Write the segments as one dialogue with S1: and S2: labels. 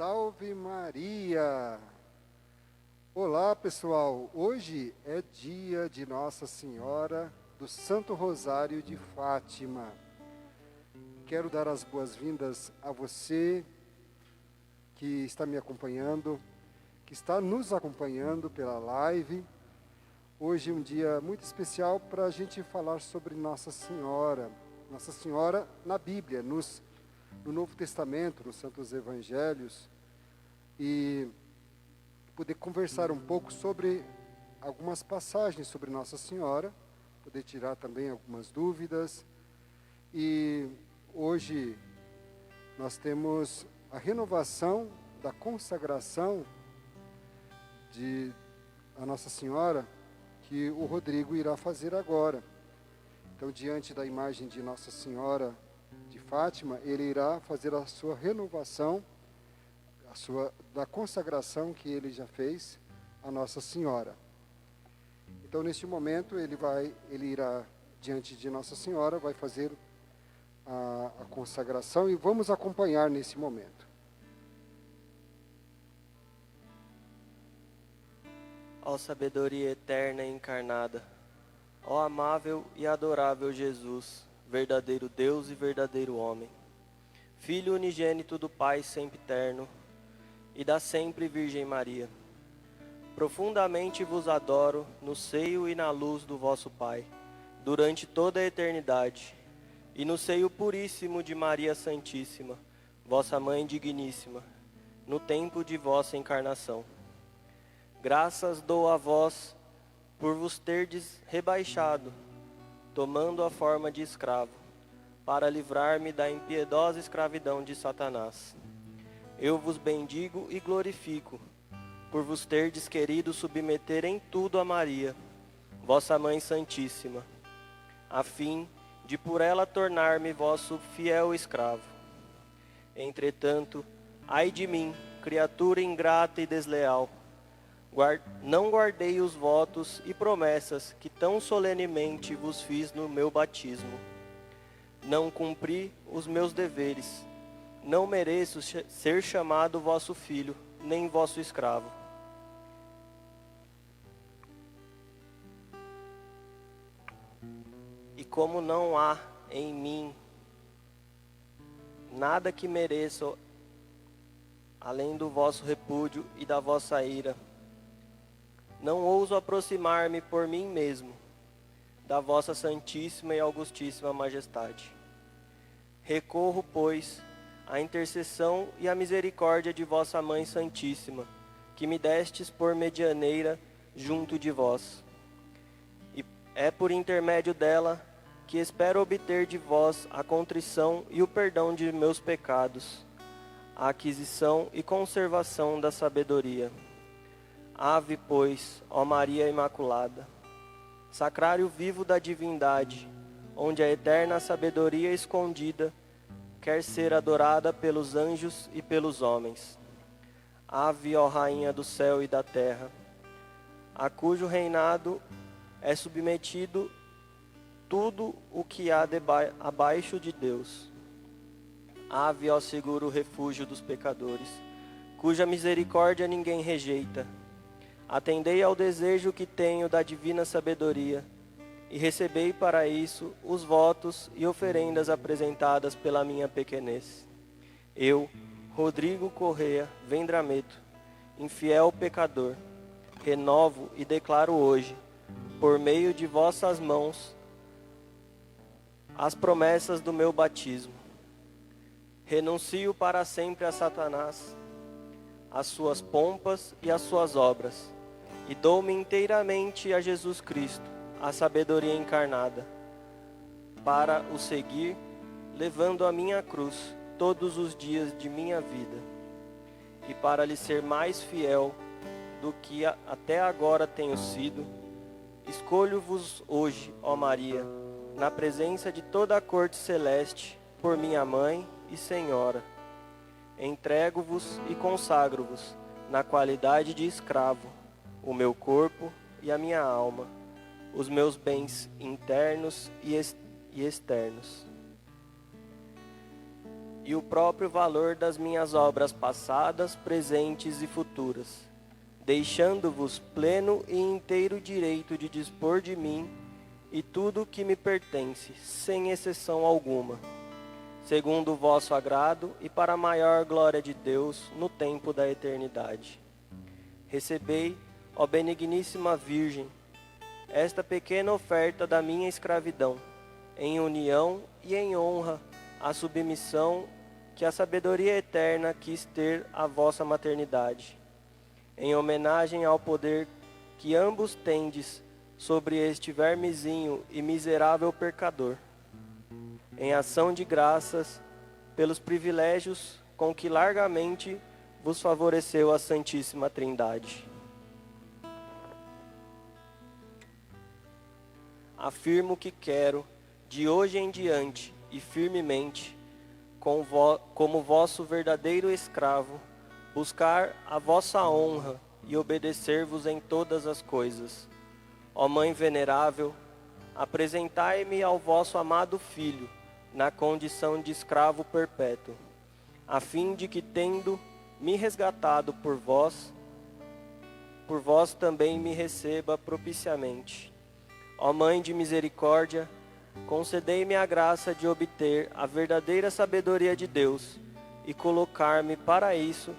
S1: Salve Maria! Olá pessoal, hoje é dia de Nossa Senhora do Santo Rosário de Fátima. Quero dar as boas-vindas a você que está me acompanhando, que está nos acompanhando pela live. Hoje é um dia muito especial para a gente falar sobre Nossa Senhora. Nossa Senhora na Bíblia, no Novo Testamento, nos Santos Evangelhos, e poder conversar um pouco sobre algumas passagens sobre Nossa Senhora, poder tirar também algumas dúvidas. E hoje nós temos a renovação da consagração de a Nossa Senhora, que o Rodrigo irá fazer agora. Então, diante da imagem de Nossa Senhora de Fátima, ele irá fazer a sua renovação, da consagração que ele já fez a Nossa Senhora. Então, neste momento, ele irá diante de Nossa Senhora, vai fazer a consagração e vamos acompanhar nesse momento.
S2: Ó sabedoria eterna e encarnada, ó amável e adorável Jesus, verdadeiro Deus e verdadeiro homem, Filho unigênito do Pai sempiterno e da sempre Virgem Maria, profundamente vos adoro no seio e na luz do vosso Pai, durante toda a eternidade, e no seio puríssimo de Maria Santíssima, vossa Mãe digníssima, no tempo de vossa encarnação. Graças dou a vós por vos terdes rebaixado, tomando a forma de escravo, para livrar-me da impiedosa escravidão de Satanás. Eu vos bendigo e glorifico, por vos terdes querido submeter em tudo a Maria, vossa Mãe Santíssima, a fim de por ela tornar-me vosso fiel escravo. Entretanto, ai de mim, criatura ingrata e desleal, não guardei os votos e promessas que tão solenemente vos fiz no meu batismo. Não cumpri os meus deveres. Não mereço ser chamado vosso filho, nem vosso escravo. E como não há em mim nada que mereça além do vosso repúdio e da vossa ira, não ouso aproximar-me por mim mesmo da vossa santíssima e augustíssima majestade. Recorro, pois, à intercessão e à misericórdia de vossa Mãe Santíssima, que me destes por medianeira junto de vós. E é por intermédio dela que espero obter de vós a contrição e o perdão de meus pecados, a aquisição e conservação da sabedoria. Ave, pois, ó Maria Imaculada, sacrário vivo da divindade, onde a eterna sabedoria escondida quer ser adorada pelos anjos e pelos homens. Ave, ó Rainha do céu e da terra, a cujo reinado é submetido tudo o que há abaixo de Deus. Ave, ó seguro refúgio dos pecadores, cuja misericórdia ninguém rejeita. Atendei ao desejo que tenho da divina sabedoria, e recebei para isso os votos e oferendas apresentadas pela minha pequenez. Eu, Rodrigo Correa Vendrameto, infiel pecador, renovo e declaro hoje, por meio de vossas mãos, as promessas do meu batismo. Renuncio para sempre a Satanás, as suas pompas e as suas obras, e dou-me inteiramente a Jesus Cristo, a sabedoria encarnada, para o seguir, levando a minha cruz todos os dias de minha vida, e para lhe ser mais fiel do que até agora tenho sido, escolho-vos hoje, ó Maria, na presença de toda a corte celeste, por minha mãe e Senhora. Entrego-vos e consagro-vos, na qualidade de escravo, o meu corpo e a minha alma, os meus bens internos e externos. e o próprio valor das minhas obras passadas, presentes e futuras, deixando-vos pleno e inteiro direito de dispor de mim e tudo o que me pertence, sem exceção alguma, segundo o vosso agrado e para a maior glória de Deus no tempo da eternidade. Recebei, ó benigníssima Virgem, esta pequena oferta da minha escravidão, em união e em honra à submissão que a sabedoria eterna quis ter à vossa maternidade, em homenagem ao poder que ambos tendes sobre este vermezinho e miserável pecador, em ação de graças pelos privilégios com que largamente vos favoreceu a Santíssima Trindade. Afirmo que quero, de hoje em diante e firmemente, como vosso verdadeiro escravo, buscar a vossa honra e obedecer-vos em todas as coisas. Ó Mãe venerável, apresentai-me ao vosso amado Filho, na condição de escravo perpétuo, a fim de que, tendo me resgatado por vós também me receba propiciamente. Ó Mãe de misericórdia, concedei-me a graça de obter a verdadeira sabedoria de Deus e colocar-me para isso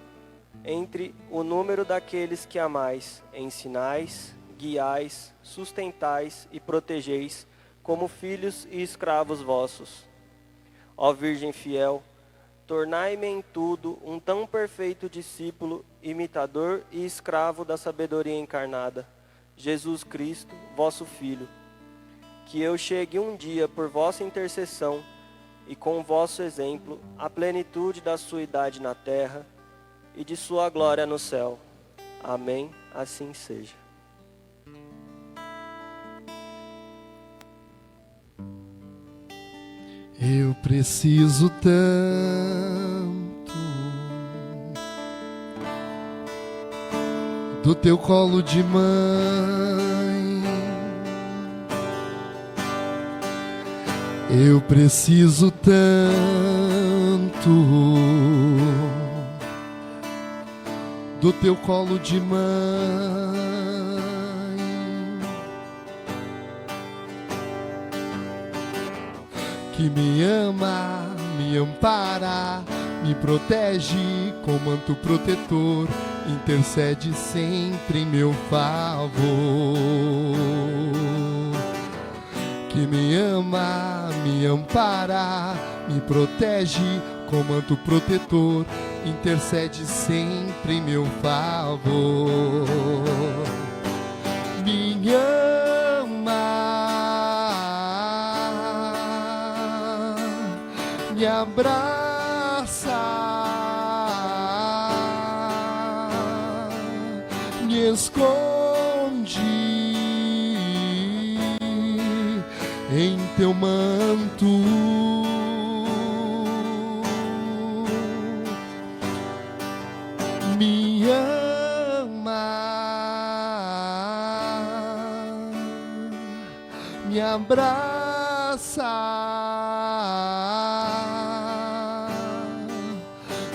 S2: entre o número daqueles que amais, ensinais, guiais, sustentais e protegeis como filhos e escravos vossos. Ó Virgem fiel, tornai-me em tudo um tão perfeito discípulo, imitador e escravo da sabedoria encarnada, Jesus Cristo, vosso Filho, que eu chegue um dia por vossa intercessão e com vosso exemplo à plenitude da sua idade na terra e de sua glória no céu. Amém. Assim seja.
S3: Eu preciso tanto do teu colo de mãe. Eu preciso tanto do teu colo de mãe, que me ama, me ampara, me protege com manto protetor, intercede sempre em meu favor. Que me ama, me ampara, me protege com manto protetor, intercede sempre em meu favor. Me ama, me abraça, me esconde em teu manto, me ama, me abraça,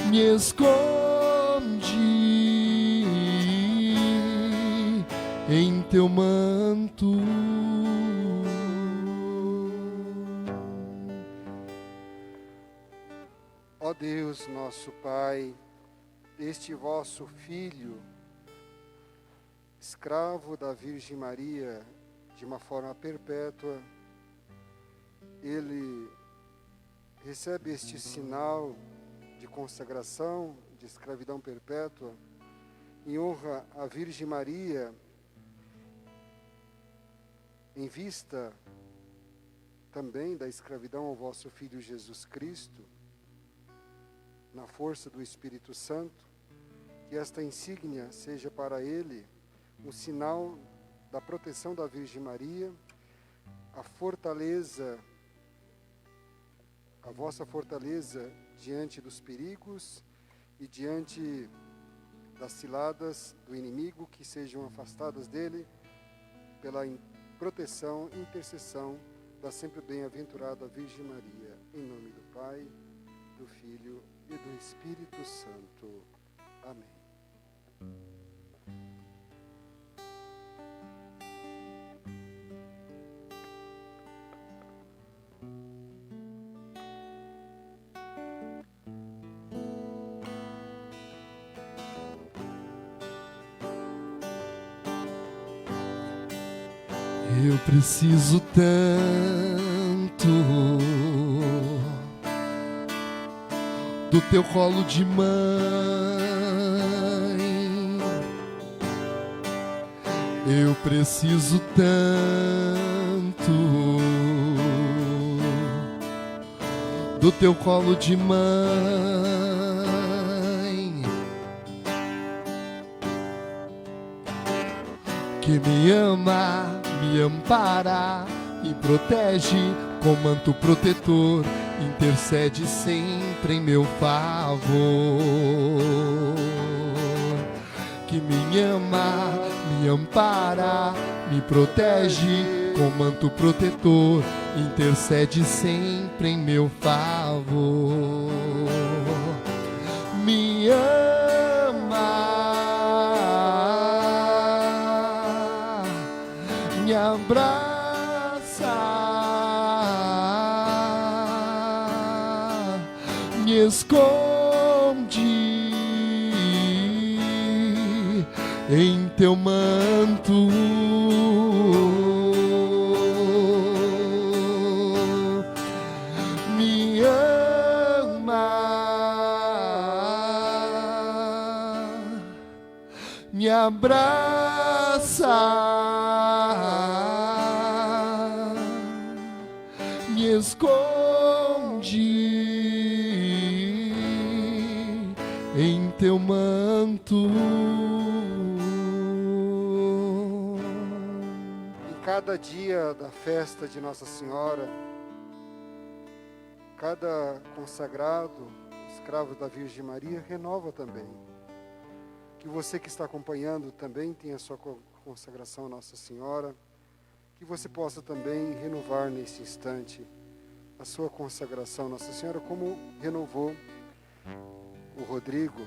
S3: me esconde em teu manto.
S1: Ó Deus, nosso Pai, este vosso Filho, escravo da Virgem Maria, de uma forma perpétua, ele recebe este sinal de consagração, de escravidão perpétua, em honra à Virgem Maria, em vista também da escravidão ao vosso Filho Jesus Cristo, na força do Espírito Santo, que esta insígnia seja para ele um sinal da proteção da Virgem Maria, a fortaleza, a vossa fortaleza diante dos perigos e diante das ciladas do inimigo, que sejam afastadas dele pela proteção e intercessão da sempre bem-aventurada Virgem Maria. Em nome do Pai, do Filho e do Espírito Santo. Amém.
S3: Eu preciso tanto do teu colo de mãe. Eu preciso tanto do teu colo de mãe, que me ama, me ampara e protege com manto protetor, intercede sempre em meu favor. Que me ama, me ampara, me protege com manto protetor, intercede sempre em meu favor. Me ama, me abraça, me esconde em teu manto. Me ama, me abraça, me esconde em teu manto.
S1: Em cada dia da festa de Nossa Senhora, cada consagrado, escravo da Virgem Maria, renova também. Que você que está acompanhando também tenha a sua consagração a Nossa Senhora, que você possa também renovar nesse instante a sua consagração a Nossa Senhora, como renovou o Rodrigo.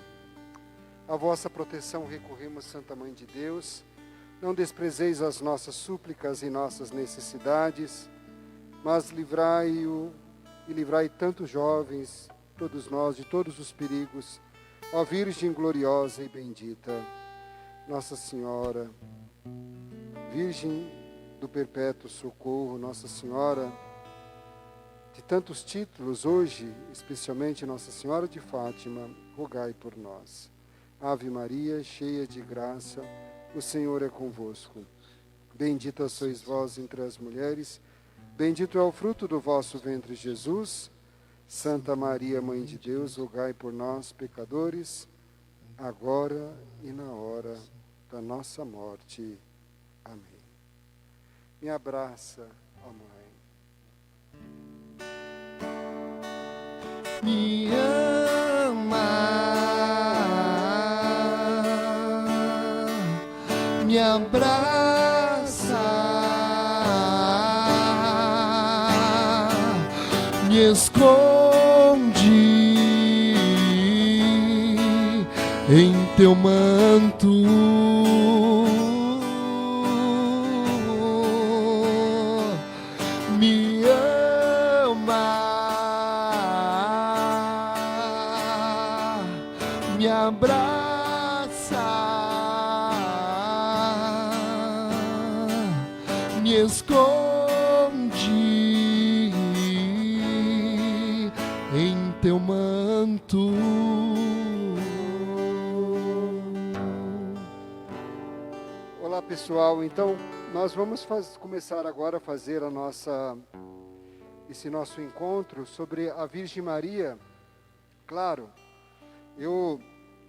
S1: A vossa proteção recorremos, Santa Mãe de Deus. Não desprezeis as nossas súplicas e nossas necessidades, mas livrai-o e livrai tantos jovens, todos nós, de todos os perigos. Ó Virgem gloriosa e bendita, Nossa Senhora, Virgem do Perpétuo Socorro, Nossa Senhora de tantos títulos, hoje, especialmente Nossa Senhora de Fátima, rogai por nós. Ave Maria, cheia de graça, o Senhor é convosco. Bendita sois vós entre as mulheres, bendito é o fruto do vosso ventre, Jesus. Santa Maria, Mãe de Deus, rogai por nós, pecadores, agora e na hora da nossa morte. Amém. Me abraça, ó Mãe.
S3: Me ama, me abraça, me esconde em teu manto. Me ama, me abraça, me esconde em teu manto.
S1: Olá, pessoal. Então, nós vamos começar agora a fazer esse nosso encontro sobre a Virgem Maria. Claro, eu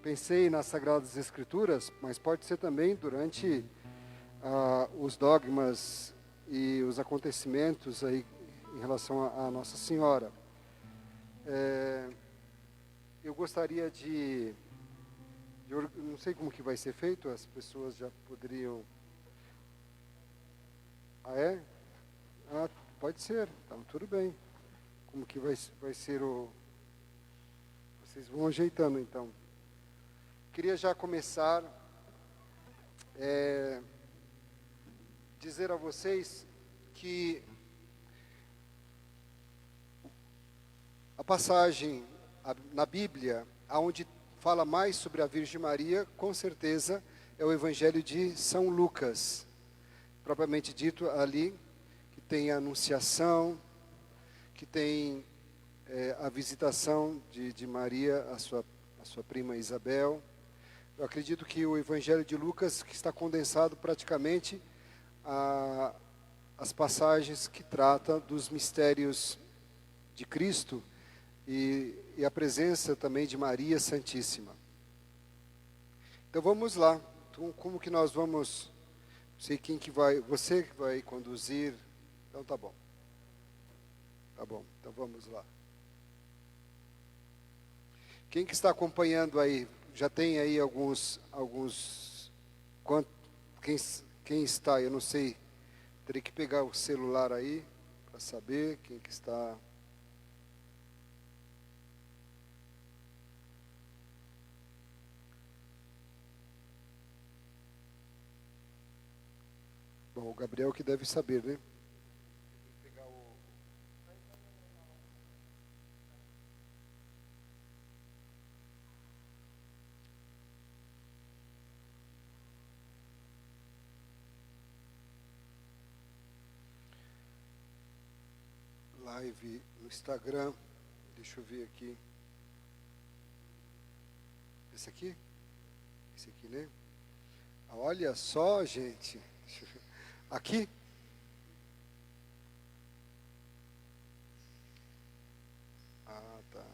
S1: pensei nas Sagradas Escrituras, mas pode ser também durante os dogmas e os acontecimentos aí em relação a Nossa Senhora. Eu gostaria não sei como que vai ser feito, as pessoas já poderiam... Ah, é? Ah, pode ser, então tudo bem. Como que vai ser Vocês vão ajeitando então. Queria já começar dizer a vocês que a passagem na Bíblia, onde fala mais sobre a Virgem Maria, com certeza é o Evangelho de São Lucas, propriamente dito ali, que tem a Anunciação, que tem a visitação de Maria, a sua prima Isabel. Eu acredito que o Evangelho de Lucas, que está condensado praticamente as passagens que tratam dos mistérios de Cristo e a presença também de Maria Santíssima. Então vamos lá. Então, como que nós vamos? Não sei quem que vai. Você que vai conduzir. Então tá bom. Tá bom. Então vamos lá. Quem que está acompanhando aí? Já tem aí alguns quem está? Eu não sei. Teria que pegar o celular aí para saber quem que está. Bom, o Gabriel que deve saber, né? Live no Instagram. Deixa eu ver aqui. Esse aqui? Esse aqui, né? Olha só, gente. Aqui? Ah, tá.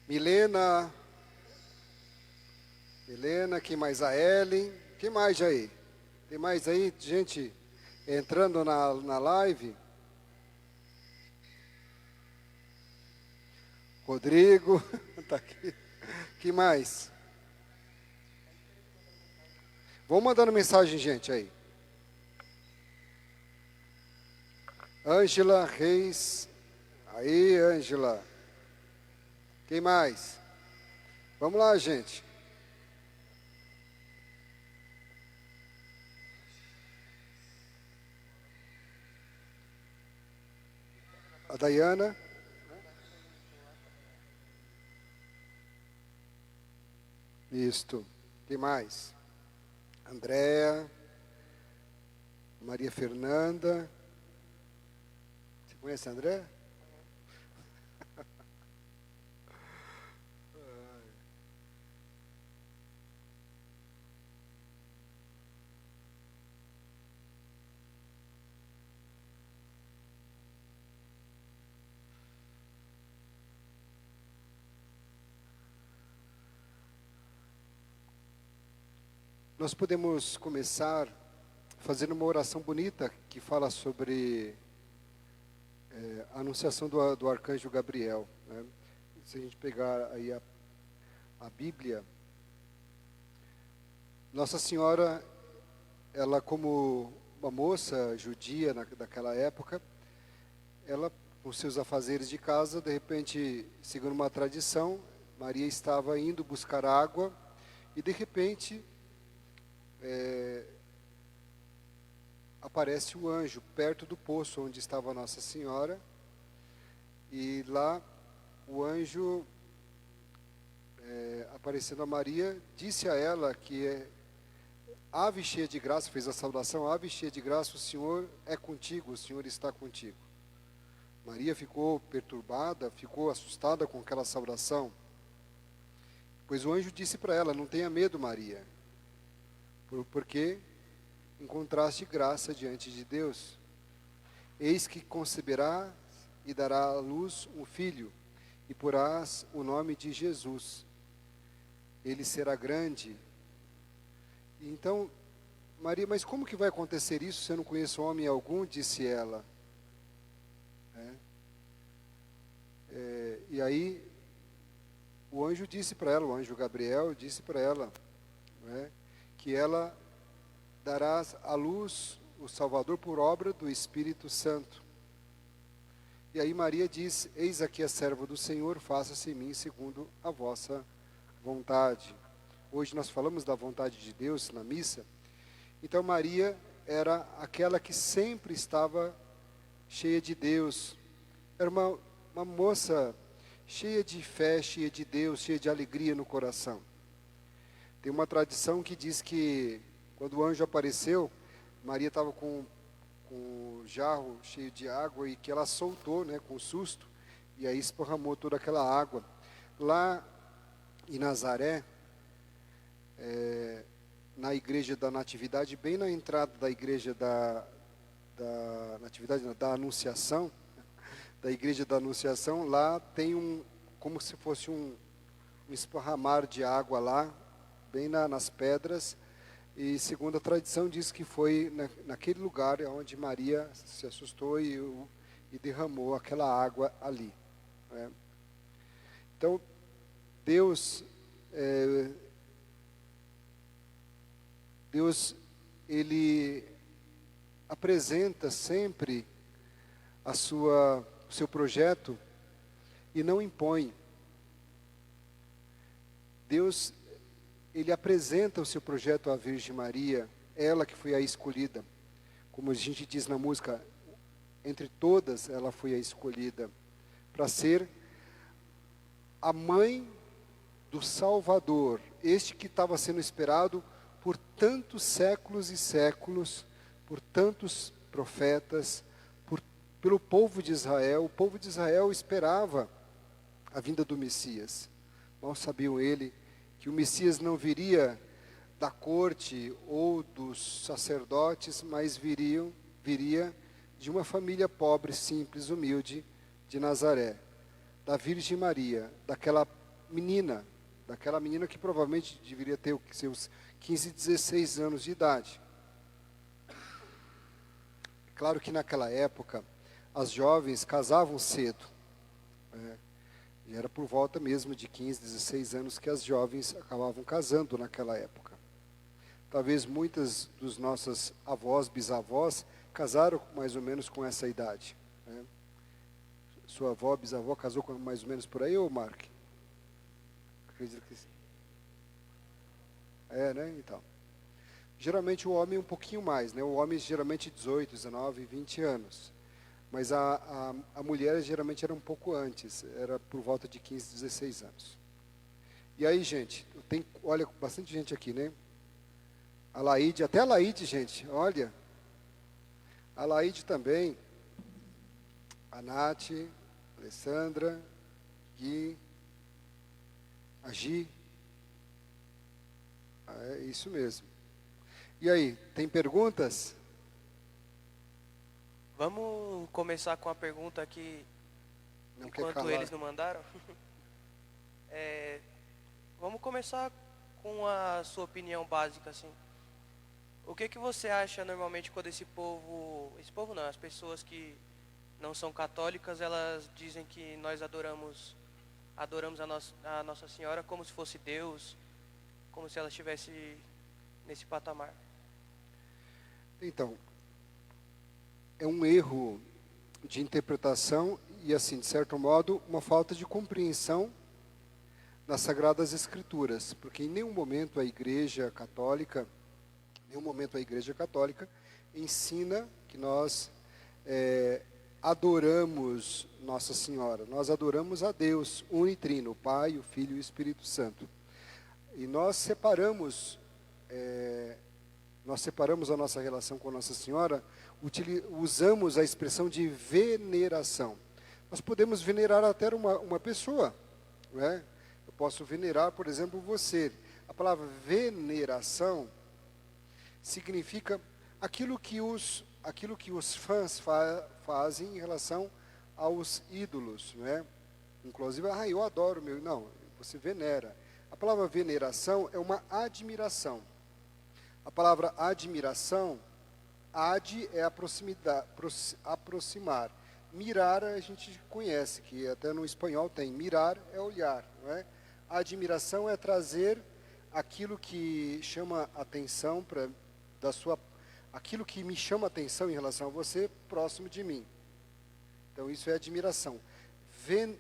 S1: Milena, quem mais? A Ellen, quem mais aí? Tem mais aí, gente, entrando na live? Rodrigo, tá aqui. Quem mais? Vão mandando mensagem, gente, aí. Ângela Reis. Aí, Ângela. Quem mais? Vamos lá, gente. A Dayana. Isto. Quem mais? Andréa. Maria Fernanda. Você conhece a Andréa? Nós podemos começar fazendo uma oração bonita que fala sobre a anunciação do arcanjo Gabriel, né? Se a gente pegar aí a Bíblia, Nossa Senhora, ela como uma moça judia daquela época, ela com seus afazeres de casa, de repente, segundo uma tradição, Maria estava indo buscar água e de repente aparece o anjo perto do poço onde estava Nossa Senhora, e lá o anjo, aparecendo a Maria, disse a ela que ave cheia de graça, fez a saudação, ave cheia de graça, o Senhor é contigo, o Senhor está contigo. Maria ficou perturbada, ficou assustada com aquela saudação, pois o anjo disse para ela, não tenha medo, Maria, porque encontraste graça diante de Deus. Eis que conceberás e dará à luz um filho, e porás o nome de Jesus. Ele será grande. Então, Maria, mas como que vai acontecer isso se eu não conheço homem algum? Disse ela. E aí, o anjo disse para ela, o anjo Gabriel disse para ela, que ela darás à luz o Salvador por obra do Espírito Santo. E aí Maria diz: eis aqui a serva do Senhor, faça-se em mim segundo a vossa vontade. Hoje nós falamos da vontade de Deus na missa. Então Maria era aquela que sempre estava cheia de Deus. Era uma moça cheia de fé, cheia de Deus, cheia de alegria no coração. Tem uma tradição que diz que quando o anjo apareceu, Maria estava com um jarro cheio de água e que ela soltou, né, com susto, e aí esparramou toda aquela água. Lá em Nazaré, na igreja da Natividade, bem na entrada da igreja da Natividade, da Anunciação, da igreja da Anunciação, lá tem como se fosse um esparramar de água lá, bem nas pedras, e segundo a tradição diz que foi naquele lugar onde Maria se assustou e derramou aquela água ali, né? Então, Deus, Ele apresenta sempre o seu projeto e não impõe. Deus, Ele apresenta o seu projeto à Virgem Maria, ela que foi a escolhida. Como a gente diz na música, entre todas ela foi a escolhida para ser a mãe do Salvador, este que estava sendo esperado por tantos séculos e séculos, por tantos profetas, pelo povo de Israel. O povo de Israel esperava a vinda do Messias. Mal sabiam ele que o Messias não viria da corte ou dos sacerdotes, mas viria de uma família pobre, simples, humilde, de Nazaré, da Virgem Maria, daquela menina que provavelmente deveria ter seus 15, 16 anos de idade. Claro que naquela época, as jovens casavam cedo, né? E era por volta mesmo de 15, 16 anos que as jovens acabavam casando naquela época. Talvez muitas dos nossos avós, bisavós, casaram mais ou menos com essa idade, né? Sua avó, bisavó, casou com mais ou menos por aí, ou Mark? Acredito que sim. Né? Então. Geralmente o homem um pouquinho mais, né? O homem geralmente 18, 19, 20 anos. Mas a mulher geralmente era um pouco antes, era por volta de 15, 16 anos. E aí, gente, olha, bastante gente aqui, né? A Laíde, até a Laíde, gente, olha. A Laíde também. A Nath, a Alessandra, Gui, a Gi. É isso mesmo. E aí, tem perguntas?
S2: Vamos começar com a pergunta aqui,
S1: Não quer
S2: enquanto
S1: calar.
S2: eles não mandaram. Vamos começar com a sua opinião básica, assim. O que você acha normalmente quando esse povo não, as pessoas que não são católicas, elas dizem que nós adoramos a Nossa Senhora como se fosse Deus, como se ela estivesse nesse patamar?
S1: Então, é um erro de interpretação e, assim, de certo modo, uma falta de compreensão das Sagradas Escrituras, porque em nenhum momento a Igreja Católica ensina que nós adoramos Nossa Senhora. Nós adoramos a Deus, unitrino, o Pai, o Filho e o Espírito Santo. E nós separamos a nossa relação com Nossa Senhora, usamos a expressão de veneração. Nós podemos venerar até uma pessoa, não é? Eu posso venerar, por exemplo, você. A palavra veneração significa aquilo que os fãs fazem em relação aos ídolos, não é? Inclusive, eu adoro meu. Não, você venera. A palavra veneração é uma admiração. A palavra admiração, ad é aproximar. Mirar a gente conhece, que até no espanhol tem. Mirar é olhar, não é? A admiração é trazer aquilo que chama atenção aquilo que me chama atenção em relação a você, próximo de mim. Então isso é admiração.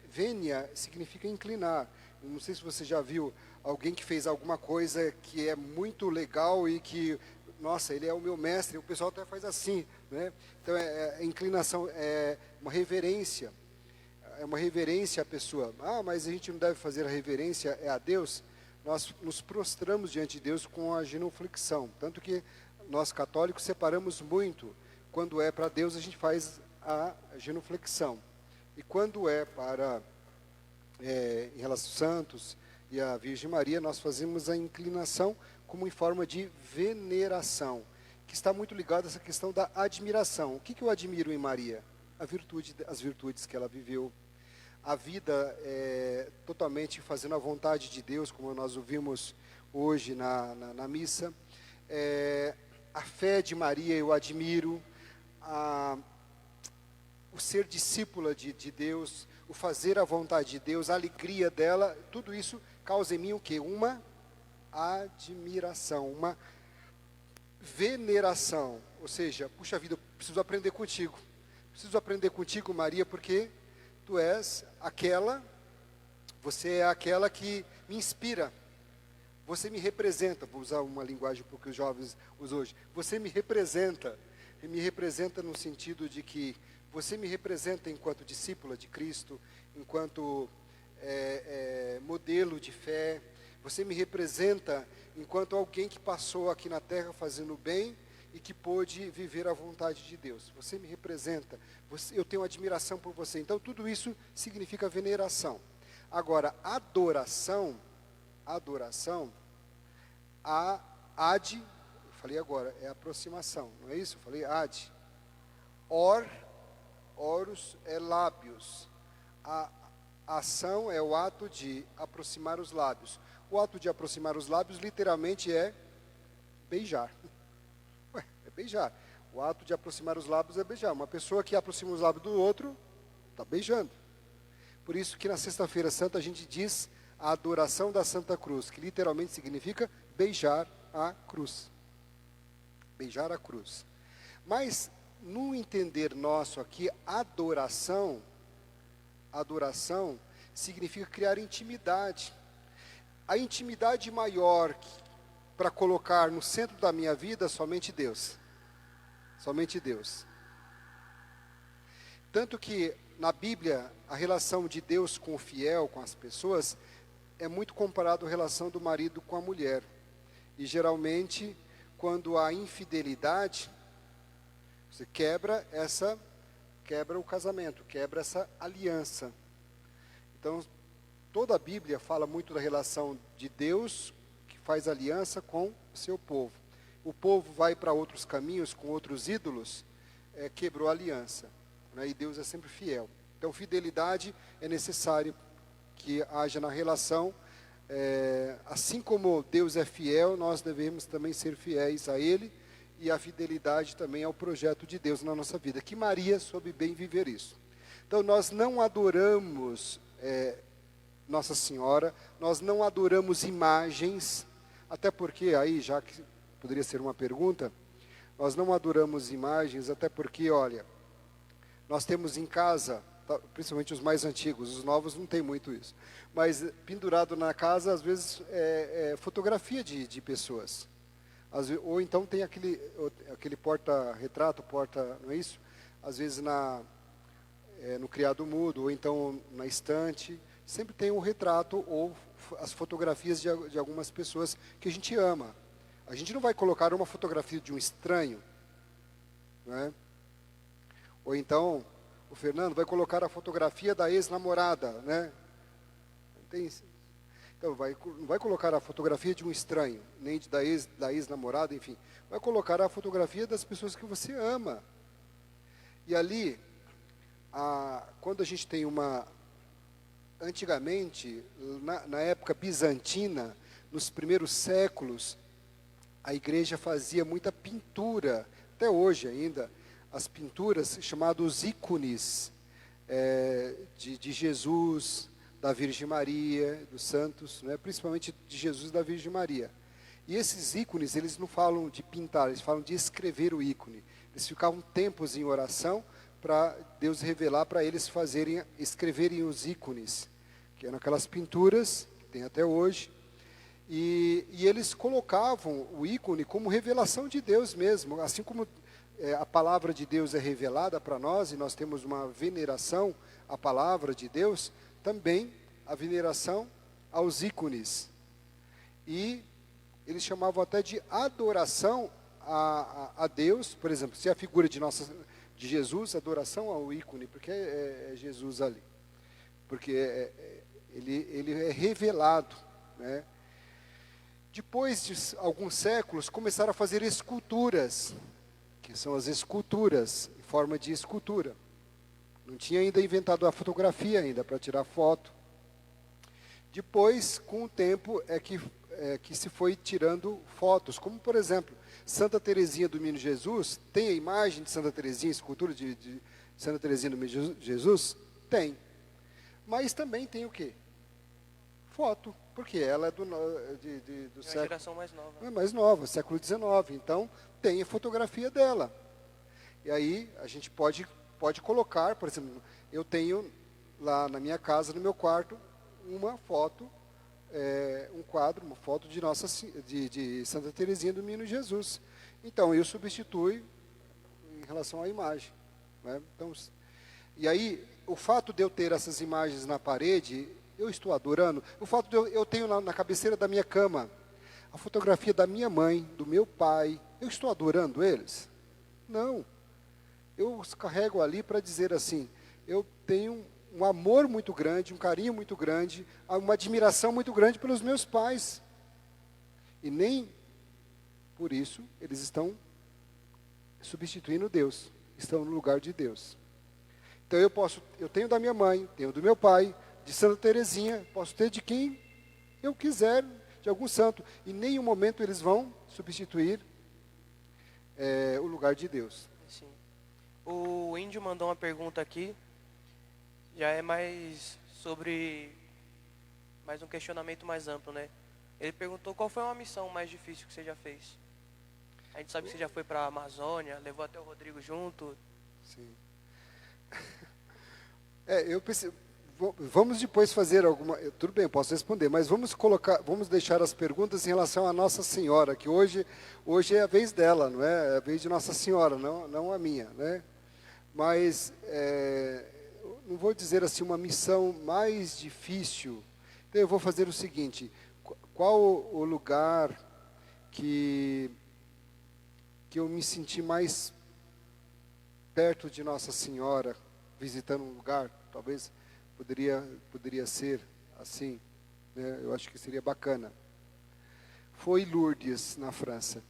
S1: Vênia significa inclinar. Eu não sei se você já viu alguém que fez alguma coisa que é muito legal e que, nossa, ele é o meu mestre, o pessoal até faz assim, né? Então inclinação, é uma reverência. É uma reverência à pessoa. Ah, mas a gente não deve fazer a reverência a Deus? Nós nos prostramos diante de Deus com a genuflexão. Tanto que nós católicos separamos muito. Quando é para Deus, a gente faz a genuflexão. E quando é para, em relação aos santos e a Virgem Maria, nós fazemos a inclinação como em forma de veneração, que está muito ligado a essa questão da admiração. O que eu admiro em Maria? As virtudes que ela viveu. A vida totalmente fazendo a vontade de Deus, como nós ouvimos hoje na missa. A fé de Maria eu admiro. O ser discípula de Deus, o fazer a vontade de Deus, a alegria dela, tudo isso causa em mim o quê? Uma admiração, uma veneração. Ou seja, puxa vida, eu preciso aprender contigo. Preciso aprender contigo, Maria, porque tu és aquela, você é aquela que me inspira. Você me representa, vou usar uma linguagem que os jovens usam hoje. Você me representa no sentido de que você me representa enquanto discípula de Cristo, enquanto modelo de fé. Você me representa enquanto alguém que passou aqui na terra fazendo bem e que pôde viver a vontade de Deus. Você me representa, eu tenho admiração por você. Então, tudo isso significa veneração. Agora, adoração, eu falei agora, é aproximação, não é isso? Eu falei ad. Oros é lábios. A ação é o ato de aproximar os lábios. O ato de aproximar os lábios, literalmente, é beijar. Beijar. O ato de aproximar os lábios é beijar. Uma pessoa que aproxima os lábios do outro, está beijando. Por isso que na Sexta-feira Santa a gente diz a adoração da Santa Cruz, que literalmente significa beijar a cruz. Beijar a cruz. Mas, no entender nosso aqui, adoração significa criar intimidade. A intimidade maior para colocar no centro da minha vida, somente Deus. Somente Deus. Tanto que na Bíblia a relação de Deus com o fiel, com as pessoas, é muito comparado à relação do marido com a mulher. E geralmente, quando há infidelidade, você quebra o casamento, quebra essa aliança. Então, toda a Bíblia fala muito da relação de Deus, que faz aliança com o seu povo. O povo vai para outros caminhos, com outros ídolos, quebrou a aliança. Né? E Deus é sempre fiel. Então, fidelidade é necessário que haja na relação. Assim como Deus é fiel, nós devemos também ser fiéis a Ele. E a fidelidade também ao projeto de Deus na nossa vida. Que Maria soube bem viver isso. Então, nós não adoramos Nossa Senhora, nós não adoramos imagens, até porque, aí já que poderia ser uma pergunta, nós não adoramos imagens, até porque, olha, nós temos em casa, principalmente os mais antigos, os novos não tem muito isso, mas pendurado na casa, às vezes, fotografia de pessoas. Ou então tem aquele porta-retrato, não é isso? Às vezes no criado mudo, ou então na estante, sempre tem um retrato ou as fotografias de algumas pessoas que a gente ama. A gente não vai colocar uma fotografia de um estranho, né? Ou então, o Fernando vai colocar a fotografia da ex-namorada, né? Então, não vai colocar a fotografia de um estranho, nem da ex-namorada, enfim. Vai colocar a fotografia das pessoas que você ama. E ali, quando a gente tem antigamente, na época bizantina, nos primeiros séculos, a igreja fazia muita pintura, até hoje ainda, as pinturas chamadas ícones de Jesus, da Virgem Maria, dos santos, né? Principalmente de Jesus e da Virgem Maria. E esses ícones, eles não falam de pintar, eles falam de escrever o ícone. Eles ficavam tempos em oração para Deus revelar para eles escreverem os ícones, que eram aquelas pinturas, que tem até hoje. E eles colocavam o ícone como revelação de Deus mesmo, assim como a palavra de Deus é revelada para nós, e nós temos uma veneração à palavra de Deus, também a veneração aos ícones. E eles chamavam até de adoração a Deus, por exemplo, se a figura de Jesus, adoração ao ícone, porque é Jesus ali, porque ele é revelado, né? Depois de alguns séculos, começaram a fazer esculturas, que são as esculturas, em forma de escultura. Não tinha ainda inventado a fotografia ainda, para tirar foto. Depois, com o tempo, que se foi tirando fotos, como por exemplo, Santa Teresinha do Menino Jesus, tem a imagem de Santa Teresinha, escultura de Santa Teresinha do Menino Jesus? Tem. Mas também tem o quê? Foto, porque ela é do século...
S2: geração mais nova.
S1: É mais nova, século XIX, então tem a fotografia dela. E aí a gente pode colocar, por exemplo, eu tenho lá na minha casa, no meu quarto, uma foto, um quadro, uma foto de Santa Teresinha do Menino Jesus. Então eu substituo em relação à imagem, né? Então, e aí o fato de eu ter essas imagens na parede, eu estou adorando. O fato de eu tenho na cabeceira da minha cama a fotografia da minha mãe, do meu pai, eu estou adorando eles? Não. Eu os carrego ali para dizer assim, eu tenho um amor muito grande, um carinho muito grande, uma admiração muito grande pelos meus pais. E nem por isso eles estão substituindo Deus, estão no lugar de Deus. Então eu tenho da minha mãe, tenho do meu pai, de Santa Teresinha, posso ter de quem eu quiser, de algum santo. Em nenhum momento eles vão substituir o lugar de Deus.
S2: Sim. O Índio mandou uma pergunta aqui, já é mais um questionamento mais amplo, né? Ele perguntou qual foi uma missão mais difícil que você já fez. A gente sabe que você já foi para a Amazônia, levou até o Rodrigo junto.
S1: Sim. Eu pensei... Vamos depois fazer alguma... Tudo bem, posso responder, mas vamos deixar as perguntas em relação a Nossa Senhora, que hoje é a vez dela, não é? É a vez de Nossa Senhora, não a minha, né? Mas não vou dizer assim uma missão mais difícil. Então eu vou fazer o seguinte: qual o lugar que eu me senti mais perto de Nossa Senhora, visitando um lugar, talvez poderia ser assim, né? Eu acho que seria bacana. Foi Lourdes, na França.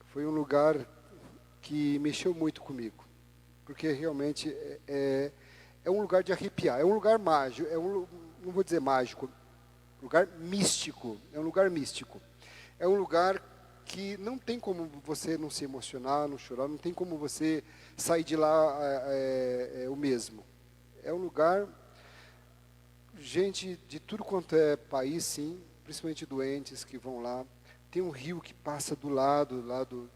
S1: Foi um lugar que mexeu muito comigo, porque realmente é um lugar de arrepiar, é um lugar mágico, não vou dizer mágico, lugar místico, é um lugar místico. É um lugar que não tem como você não se emocionar, não chorar, não tem como você sair de lá o mesmo. É um lugar, gente de tudo quanto é país, sim, principalmente doentes que vão lá. Tem um rio que passa do lado, lá do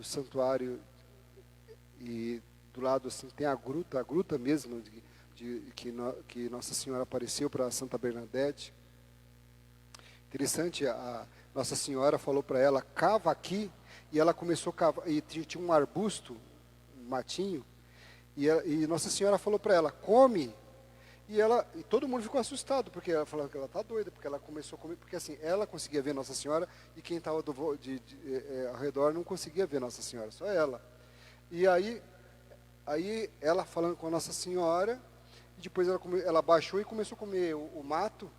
S1: santuário, e do lado assim tem a gruta mesmo, que Nossa Senhora apareceu para Santa Bernadette. Interessante, a Nossa Senhora falou para ela, cava aqui, e ela começou a cavar, e tinha um arbusto, um matinho, e Nossa Senhora falou para ela, come, e todo mundo ficou assustado, porque ela falou que ela está doida, porque ela começou a comer, porque assim, ela conseguia ver Nossa Senhora, e quem estava ao redor não conseguia ver Nossa Senhora, só ela. E aí ela falando com a Nossa Senhora, e depois ela baixou e começou a comer o mato,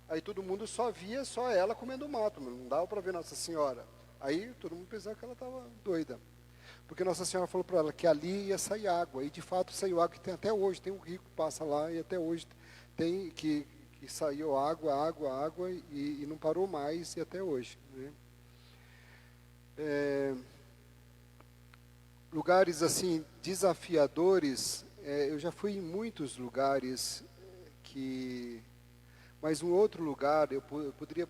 S1: aí todo mundo só via ela comendo o mato, não dava para ver Nossa Senhora. Aí todo mundo pensava que ela estava doida. Porque Nossa Senhora falou para ela que ali ia sair água, e de fato saiu água, que tem até hoje, tem um rio que passa lá, e até hoje tem que saiu água, e não parou mais, e até hoje, né? Lugares assim, desafiadores, eu já fui em muitos lugares mas um outro lugar, eu poderia,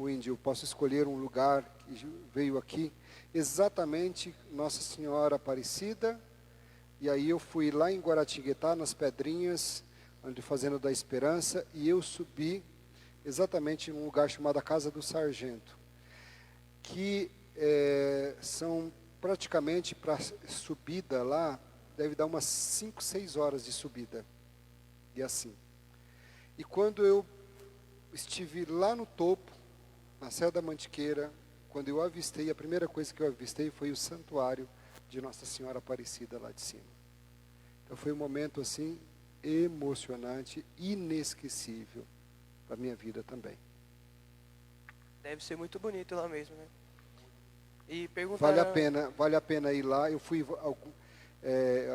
S1: Índio, eu posso escolher um lugar que veio aqui, exatamente Nossa Senhora Aparecida, e aí eu fui lá em Guaratinguetá, nas Pedrinhas, onde Fazenda da Esperança, e eu subi exatamente num lugar chamado a Casa do Sargento, que são praticamente, para subida lá, deve dar umas 5, 6 horas de subida, e assim. E quando eu estive lá no topo, na Serra da Mantiqueira, quando eu avistei, a primeira coisa que eu avistei foi o santuário de Nossa Senhora Aparecida lá de cima. Então foi um momento assim, emocionante, inesquecível para a minha vida também.
S2: Deve ser muito bonito lá mesmo, né? E perguntar...
S1: Vale a pena ir lá. Eu fui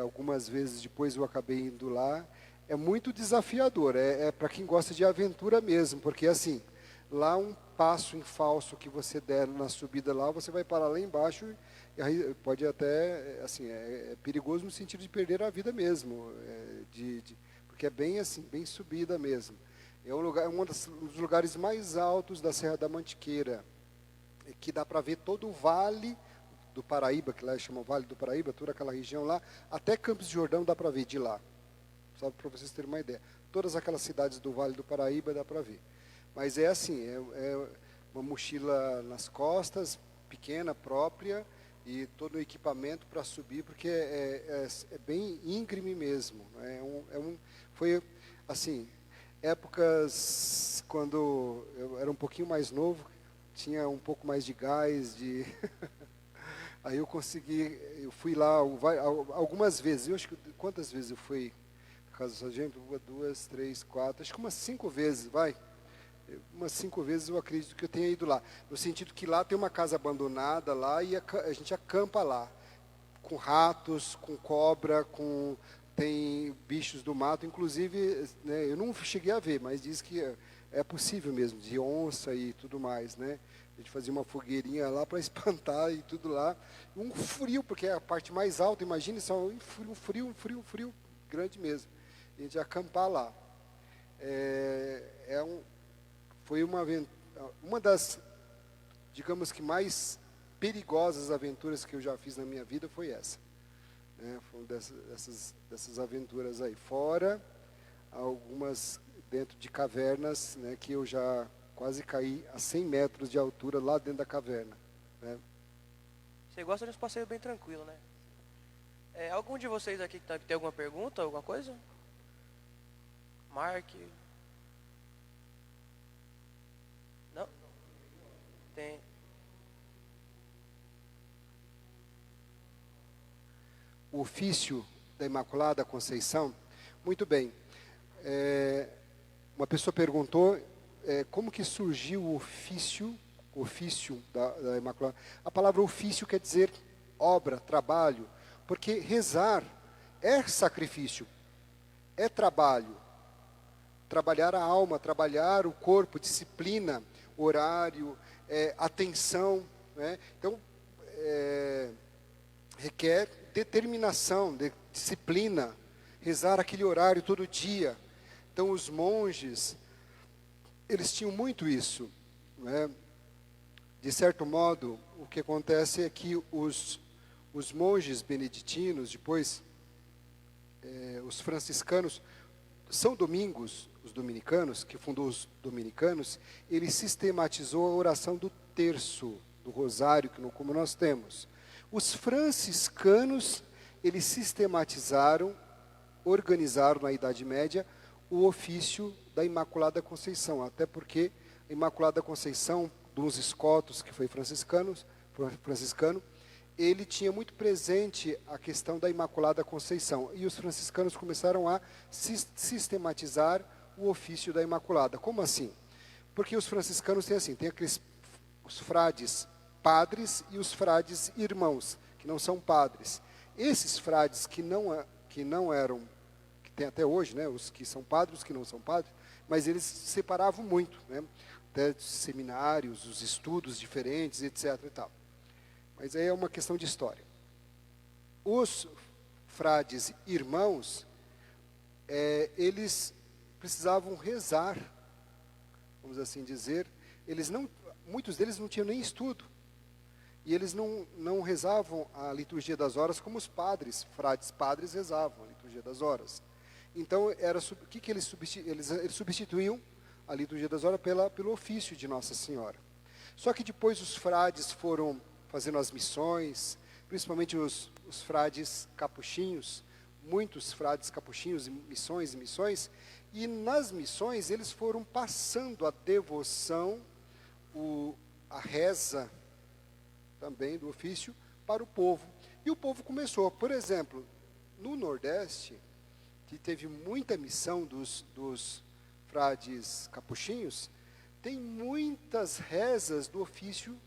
S1: algumas vezes depois, eu acabei indo lá. É muito desafiador, é para quem gosta de aventura mesmo, porque assim, lá um passo em falso que você der na subida lá, você vai parar lá embaixo, e aí pode até, assim, é perigoso no sentido de perder a vida mesmo, porque é bem assim, bem subida mesmo. É um dos lugares mais altos da Serra da Mantiqueira, que dá para ver todo o Vale do Paraíba, que lá chama Vale do Paraíba, toda aquela região lá, até Campos de Jordão dá para ver de lá. Só para vocês terem uma ideia. Todas aquelas cidades do Vale do Paraíba dá para ver. Mas é assim, é uma mochila nas costas, pequena, própria, e todo o equipamento para subir, porque é bem íngreme mesmo. Foi, assim, épocas quando eu era um pouquinho mais novo, tinha um pouco mais de gás, aí eu fui lá algumas vezes. Eu acho que, quantas vezes eu fui? Casa do Sargento, 1, 2, 3, 4, acho que umas 5 vezes, umas 5 vezes eu acredito que eu tenha ido lá, no sentido que lá tem uma casa abandonada lá e a gente acampa lá, com ratos, com cobra, tem bichos do mato, inclusive, né, eu não cheguei a ver, mas diz que é possível mesmo, de onça e tudo mais, né? A gente fazia uma fogueirinha lá para espantar e tudo lá, um frio, porque é a parte mais alta, imagine só, um frio grande mesmo. A gente ia acampar lá. Foi uma das, digamos que mais perigosas aventuras que eu já fiz na minha vida foi essa. Foi uma dessas aventuras aí. Fora algumas dentro de cavernas, né, que eu já quase caí a 100 metros de altura lá dentro da caverna. Né?
S2: Você gosta de uns passeios bem tranquilos, né? Algum de vocês aqui que tem alguma pergunta, alguma coisa? Mark? Não? Tem.
S1: O ofício da Imaculada Conceição, muito bem. Uma pessoa perguntou como que surgiu o ofício da Imaculada. A palavra ofício quer dizer obra, trabalho, porque rezar é sacrifício, é trabalho. Trabalhar a alma, trabalhar o corpo, disciplina, horário, atenção. Né? Então, requer determinação, disciplina, rezar aquele horário todo dia. Então, os monges, eles tinham muito isso. Né? De certo modo, o que acontece é que os monges beneditinos, depois os franciscanos, São Domingos, os dominicanos, que fundou os dominicanos, ele sistematizou a oração do terço, do rosário, como nós temos. Os franciscanos, eles sistematizaram, organizaram na Idade Média, o ofício da Imaculada Conceição, até porque a Imaculada Conceição, dos escotos, que foi franciscano, ele tinha muito presente a questão da Imaculada Conceição. E os franciscanos começaram a sistematizar o ofício da Imaculada. Como assim? Porque os franciscanos têm assim, tem os frades padres e os frades irmãos, que não são padres. Esses frades que não eram, que tem até hoje, né, os que são padres, os que não são padres, mas eles se separavam muito, né, até seminários, os estudos diferentes, etc. e tal. Mas aí é uma questão de história. Os frades irmãos, eles precisavam rezar, vamos assim dizer. Eles não, muitos deles não tinham nem estudo. E eles não rezavam a liturgia das horas como os padres, frades padres rezavam a liturgia das horas. Então, o que eles substituíam a liturgia das horas pelo ofício de Nossa Senhora. Só que depois os frades foram fazendo as missões, principalmente os frades capuchinhos, muitos frades capuchinhos, missões, e nas missões eles foram passando a devoção, a reza também do ofício para o povo. E o povo começou, por exemplo, no Nordeste, que teve muita missão dos frades capuchinhos, tem muitas rezas do ofício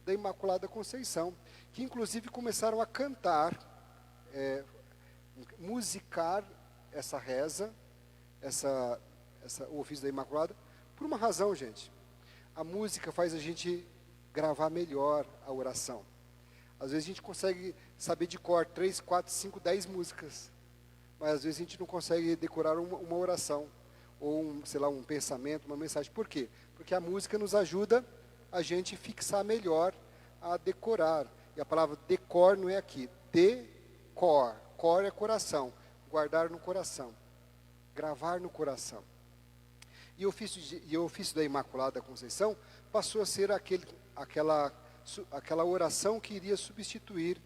S1: da Imaculada Conceição, que inclusive começaram a cantar, musicar essa reza, o ofício da Imaculada, por uma razão, gente. A música faz a gente gravar melhor a oração. Às vezes a gente consegue saber de cor 3, 4, 5, 10 músicas, mas às vezes a gente não consegue decorar uma oração, ou um pensamento, uma mensagem. Por quê? Porque a música nos ajuda a gente fixar melhor, a decorar. E a palavra decor não é aqui, decor. Cor é coração, guardar no coração, gravar no coração. E o ofício da Imaculada Conceição passou a ser aquela oração que iria substituir,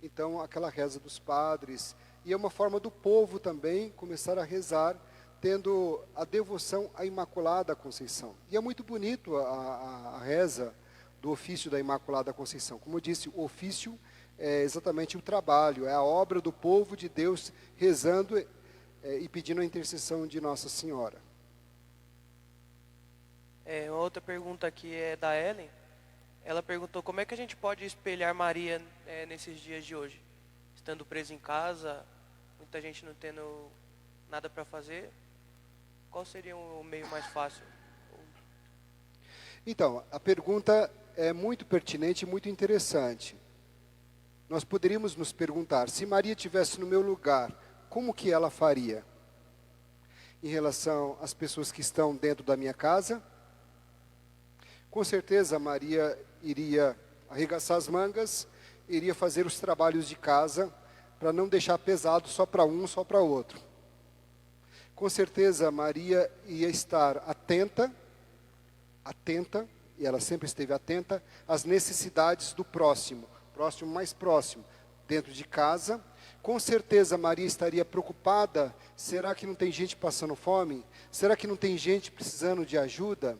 S1: então, aquela reza dos padres. E é uma forma do povo também começar a rezar, tendo a devoção à Imaculada Conceição. E é muito bonito a reza do ofício da Imaculada Conceição. Como eu disse, o ofício é exatamente o trabalho, é a obra do povo de Deus rezando e pedindo a intercessão de Nossa Senhora.
S2: Uma outra pergunta aqui é da Ellen. Ela perguntou como é que a gente pode espelhar Maria nesses dias de hoje? Estando preso em casa, muita gente não tendo nada para fazer, qual seria o meio mais fácil?
S1: Então, a pergunta é muito pertinente e muito interessante. Nós poderíamos nos perguntar, se Maria estivesse no meu lugar, como que ela faria? Em relação às pessoas que estão dentro da minha casa, com certeza Maria iria arregaçar as mangas, iria fazer os trabalhos de casa, para não deixar pesado só para um, só para outro. Com certeza Maria ia estar atenta, e ela sempre esteve atenta, às necessidades do próximo mais próximo, dentro de casa. Com certeza Maria estaria preocupada, será que não tem gente passando fome? Será que não tem gente precisando de ajuda?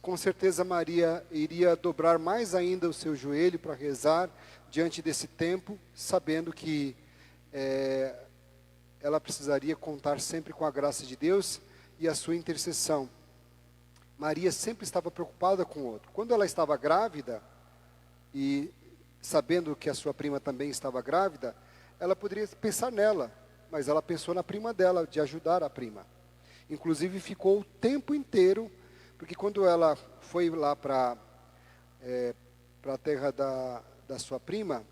S1: Com certeza Maria iria dobrar mais ainda o seu joelho para rezar diante desse tempo, sabendo que ela precisaria contar sempre com a graça de Deus e a sua intercessão. Maria sempre estava preocupada com o outro. Quando ela estava grávida, e sabendo que a sua prima também estava grávida, ela poderia pensar nela, mas ela pensou na prima dela, de ajudar a prima. Inclusive ficou o tempo inteiro, porque quando ela foi lá para a terra da sua prima,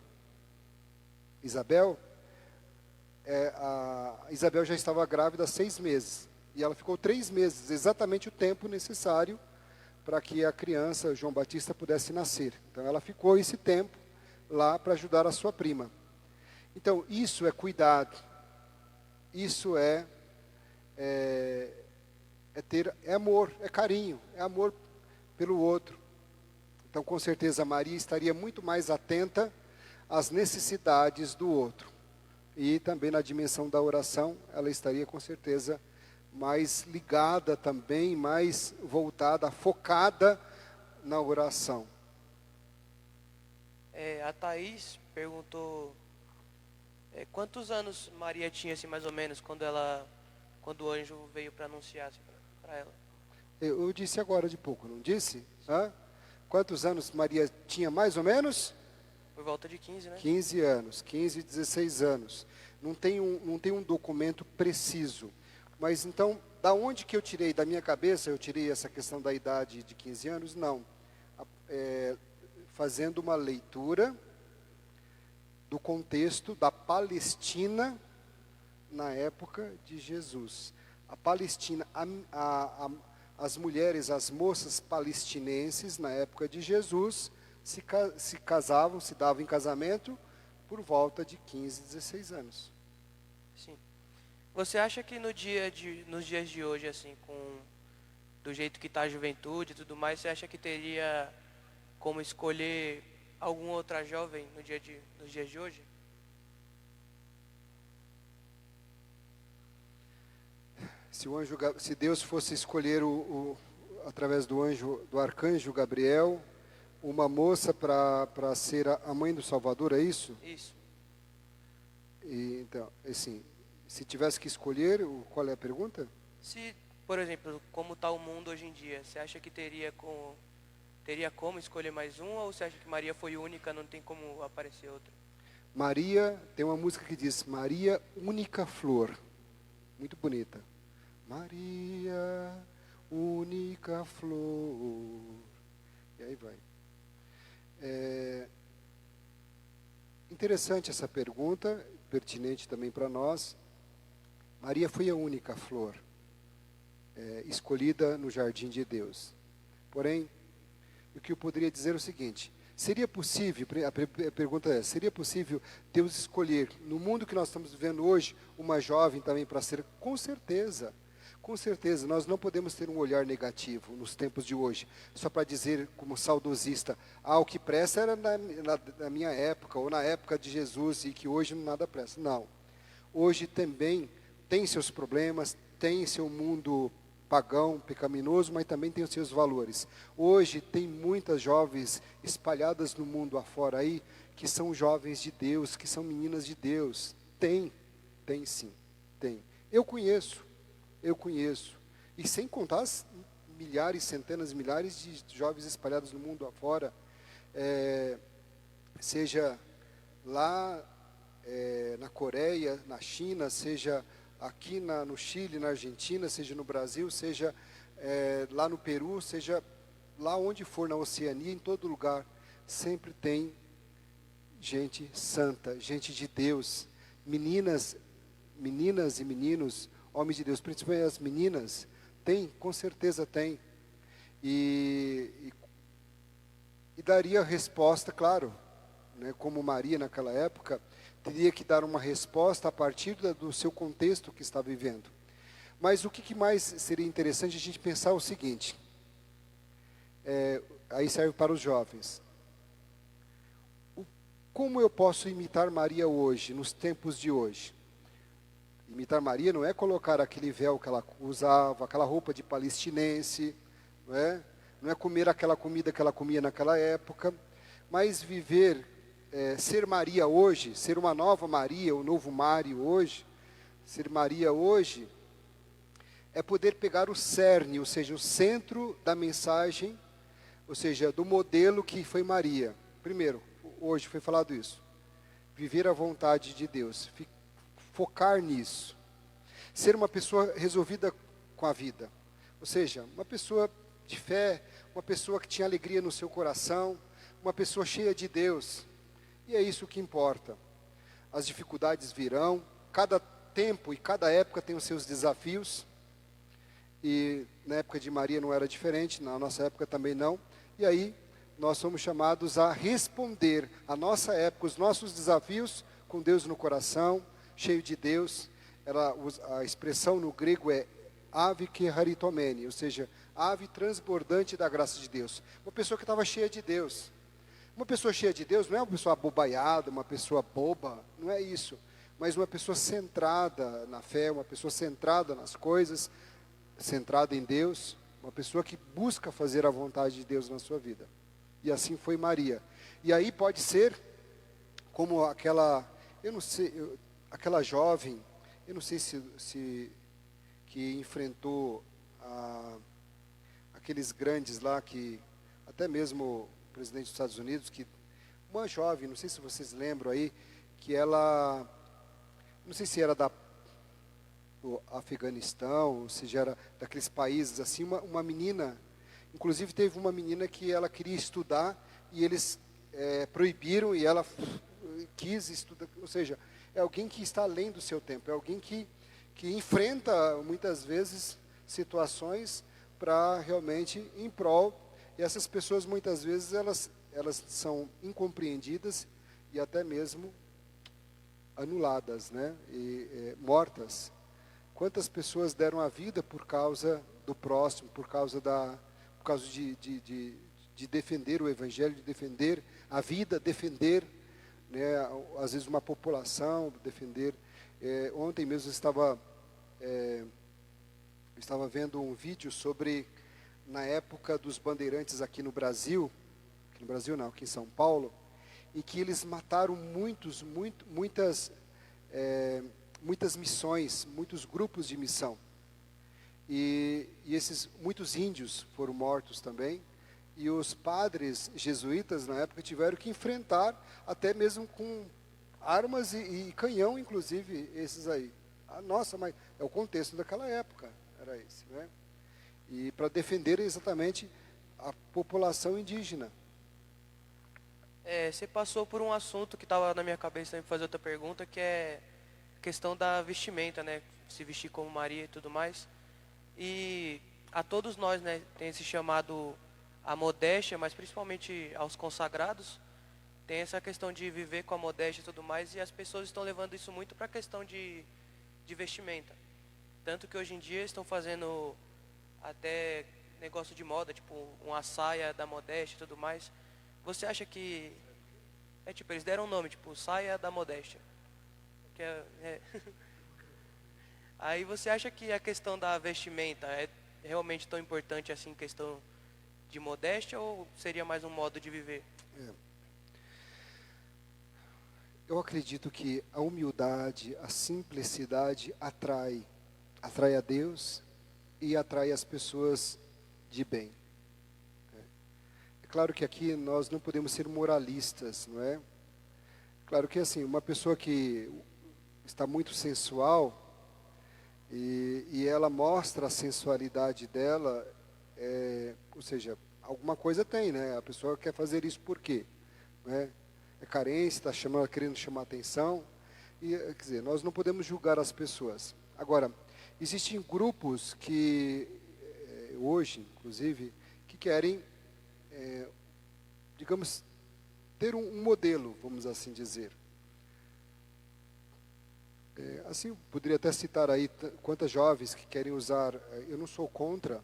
S1: Isabel, a Isabel já estava grávida há 6 meses. E ela ficou 3 meses, exatamente o tempo necessário para que a criança, João Batista, pudesse nascer. Então ela ficou esse tempo lá para ajudar a sua prima. Então isso é cuidado, isso é amor, é carinho, é amor pelo outro. Então com certeza Maria estaria muito mais atenta às necessidades do outro. E também na dimensão da oração, ela estaria com certeza mais ligada também, mais voltada, focada na oração.
S2: A Thaís perguntou quantos anos Maria tinha, assim, mais ou menos, quando o anjo veio para anunciar assim, para ela.
S1: Eu disse agora de pouco, não disse? Quantos anos Maria tinha mais ou menos?
S2: Por volta de 15, né?
S1: 15 anos, 15, 16 anos. Não tem um documento preciso. Mas então, da onde que eu tirei? Da minha cabeça eu tirei essa questão da idade de 15 anos? Não. Fazendo uma leitura do contexto da Palestina na época de Jesus. A Palestina, as mulheres, as moças palestinenses, na época de Jesus, se casavam, se davam em casamento por volta de 15, 16 anos.
S4: Sim. Você acha que nos dias de hoje, assim, do jeito que está a juventude e tudo mais, você acha que teria como escolher alguma outra jovem nos dias de hoje?
S1: Se Deus fosse escolher através do arcanjo Gabriel, uma moça para ser a mãe do Salvador, é isso?
S4: Isso.
S1: Então, assim, se tivesse que escolher, qual é a pergunta?
S4: Se, por exemplo, como está o mundo hoje em dia, você acha que teria como escolher mais um, ou você acha que Maria foi única, não tem como aparecer outra?
S1: Maria, tem uma música que diz, Maria, única flor. Muito bonita. Maria, única flor. E aí vai. Interessante essa pergunta, pertinente também para nós. Maria foi a única flor escolhida no jardim de Deus. Porém, o que eu poderia dizer é o seguinte: seria possível, a pergunta é, seria possível Deus escolher, no mundo que nós estamos vivendo hoje, uma jovem também para ser? Com certeza. Com certeza, nós não podemos ter um olhar negativo nos tempos de hoje, só para dizer como saudosista, o que presta era na minha época, ou na época de Jesus, e que hoje nada presta. Não. Hoje também tem seus problemas, tem seu mundo pagão, pecaminoso, mas também tem os seus valores. Hoje tem muitas jovens espalhadas no mundo afora aí, que são jovens de Deus, que são meninas de Deus. Tem sim, tem. Eu conheço. E sem contar as milhares, centenas, milhares de jovens espalhados no mundo afora, seja lá na Coreia, na China, seja aqui no Chile, na Argentina, seja no Brasil, seja lá no Peru, seja lá onde for, na Oceania, em todo lugar, sempre tem gente santa, gente de Deus, meninas e meninos, homens de Deus, principalmente as meninas, com certeza tem. E daria resposta, claro, né, como Maria naquela época, teria que dar uma resposta a partir do seu contexto que está vivendo. Mas o que mais seria interessante a gente pensar o seguinte, aí serve para os jovens. Como eu posso imitar Maria hoje, nos tempos de hoje? Imitar Maria não é colocar aquele véu que ela usava, aquela roupa de palestinense, não é comer aquela comida que ela comia naquela época, mas viver, ser Maria hoje, ser uma nova Maria, o novo Mário hoje, ser Maria hoje, é poder pegar o cerne, ou seja, o centro da mensagem, ou seja, do modelo que foi Maria. Primeiro, hoje foi falado isso, viver a vontade de Deus, focar nisso, ser uma pessoa resolvida com a vida, ou seja, uma pessoa de fé, uma pessoa que tinha alegria no seu coração, uma pessoa cheia de Deus, e é isso que importa. As dificuldades virão, cada tempo e cada época tem os seus desafios, e na época de Maria não era diferente, na nossa época também não, e aí nós somos chamados a responder a nossa época, os nossos desafios, com Deus no coração, cheio de Deus. A expressão no grego é ave que haritomene, ou seja, ave transbordante da graça de Deus. Uma pessoa que estava cheia de Deus. Uma pessoa cheia de Deus não é uma pessoa abobaiada, uma pessoa boba, não é isso. Mas uma pessoa centrada na fé, uma pessoa centrada nas coisas, centrada em Deus, uma pessoa que busca fazer a vontade de Deus na sua vida. E assim foi Maria. E aí pode ser como aquela, eu não sei, aquela jovem, eu não sei se que enfrentou aqueles grandes lá, que até mesmo o presidente dos Estados Unidos, que uma jovem, não sei se vocês lembram aí, que ela, não sei se era do Afeganistão, ou seja, era daqueles países assim, uma menina, inclusive teve uma menina que ela queria estudar e eles proibiram e ela quis estudar, ou seja, é alguém que está além do seu tempo, é alguém que enfrenta muitas vezes situações para realmente em prol. E essas pessoas muitas vezes elas são incompreendidas e até mesmo anuladas, né? Mortas. Quantas pessoas deram a vida por causa do próximo, por causa de defender o evangelho, de defender a vida, defender, né, às vezes uma população, defender. Ontem mesmo eu estava vendo um vídeo sobre, na época dos bandeirantes aqui no Brasil não, aqui em São Paulo, em que eles mataram muitas missões, muitos grupos de missão. E esses muitos índios foram mortos também. E os padres jesuítas, na época, tiveram que enfrentar, até mesmo com armas e canhão, inclusive, esses aí. Nossa, mas é o contexto daquela época, era esse, né? E para defender exatamente a população indígena.
S4: Você passou por um assunto que estava na minha cabeça também para fazer outra pergunta, que é a questão da vestimenta, né? Se vestir como Maria e tudo mais. E a todos nós, né, tem esse chamado à modéstia, mas principalmente aos consagrados, tem essa questão de viver com a modéstia e tudo mais, e as pessoas estão levando isso muito para a questão de vestimenta. Tanto que hoje em dia estão fazendo até negócio de moda, tipo uma saia da modéstia e tudo mais. Você acha que tipo, eles deram um nome, tipo, saia da modéstia. Que Aí você acha que a questão da vestimenta é realmente tão importante assim, questão de modéstia, ou seria mais um modo de viver?
S1: Eu acredito que a humildade, a simplicidade atrai a Deus e atrai as pessoas de bem. É claro que aqui nós não podemos ser moralistas, não é? Claro que assim, uma pessoa que está muito sensual e ela mostra a sensualidade dela, ou seja, alguma coisa tem, né? A pessoa quer fazer isso por quê? Né? É carência, está querendo chamar atenção. E, quer dizer, nós não podemos julgar as pessoas. Agora, existem grupos que, hoje, inclusive, que querem, digamos, ter um modelo, vamos assim dizer. Assim, eu poderia até citar aí quantas jovens que querem usar. Eu não sou contra.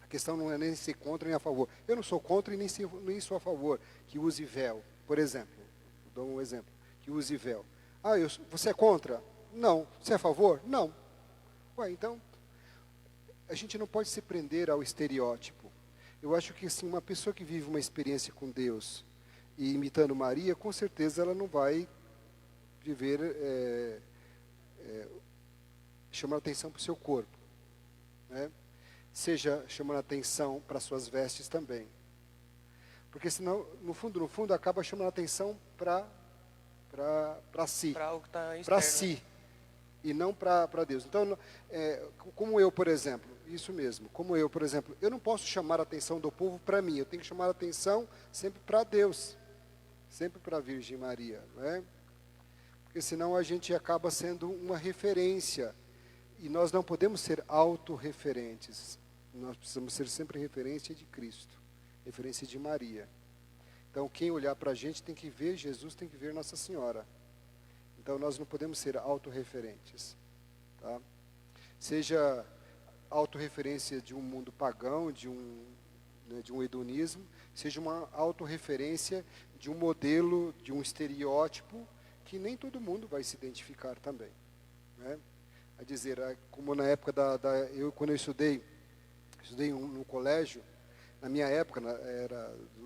S1: A questão não é nem ser contra nem a favor. Eu não sou contra e nem sou a favor que use véu. Por exemplo, vou dar um exemplo. Que use véu. Você é contra? Não. Você é a favor? Não. Ué, então, a gente não pode se prender ao estereótipo. Eu acho que assim, uma pessoa que vive uma experiência com Deus e imitando Maria, com certeza ela não vai viver chamando atenção para o seu corpo, né? Seja chamando atenção para suas vestes também, porque senão no fundo acaba chamando atenção para si,
S4: Para o que está externo,
S1: para si e não para Deus. Então, como eu, por exemplo, isso mesmo, eu não posso chamar a atenção do povo para mim, eu tenho que chamar a atenção sempre para Deus, sempre para a Virgem Maria, não é? Porque senão a gente acaba sendo uma referência. E nós não podemos ser autorreferentes. Nós precisamos ser sempre referência de Cristo, referência de Maria. Então, quem olhar para a gente tem que ver Jesus, tem que ver Nossa Senhora. Então, nós não podemos ser autorreferentes. Tá? Seja autorreferência de um mundo pagão, de um hedonismo, seja uma autorreferência de um modelo, de um estereótipo, que nem todo mundo vai se identificar também, né? A dizer, como na época quando eu estudei no colégio, na minha época,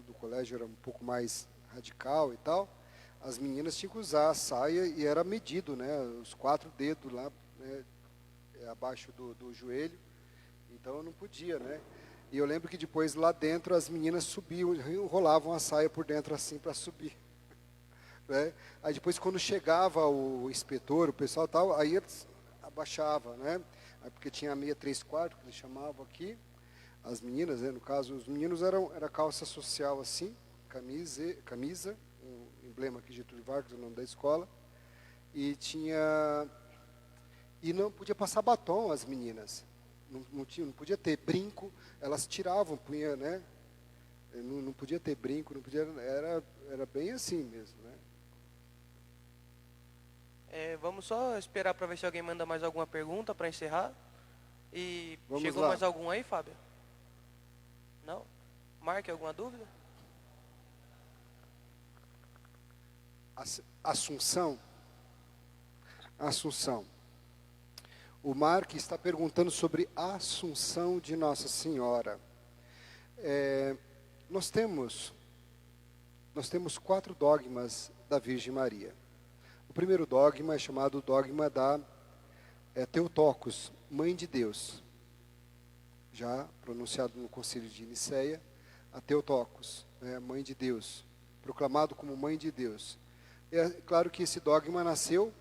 S1: do colégio era um pouco mais radical e tal, as meninas tinham que usar a saia e era medido, né? Os 4 dedos lá, né? Abaixo do joelho, então eu não podia, né? E eu lembro que depois lá dentro as meninas subiam, enrolavam a saia por dentro assim para subir. Né? Aí depois quando chegava o inspetor, o pessoal tal, aí eles abaixava, né? Aí porque tinha a meia 3/4, que eles chamavam aqui, as meninas, né? No caso os meninos era calça social assim, camisa, um emblema aqui de Getúlio Vargas, o nome da escola, e não podia passar batom as meninas, não podia ter brinco, elas tiravam, punha, né? Não podia ter brinco, não podia, era bem assim mesmo, né?
S4: Vamos só esperar para ver se alguém manda mais alguma pergunta para encerrar. E
S1: Vamos
S4: chegou
S1: lá.
S4: mais algum aí, Fábio? Não? Marque alguma dúvida?
S1: Assunção. O Mark está perguntando sobre a Assunção de Nossa Senhora. Nós temos 4 dogmas da Virgem Maria. O primeiro dogma é chamado dogma da Theotokos, Mãe de Deus. Já pronunciado no Concílio de Nicéia, a Theotokos, Mãe de Deus, proclamado como Mãe de Deus. É claro que esse dogma nasceu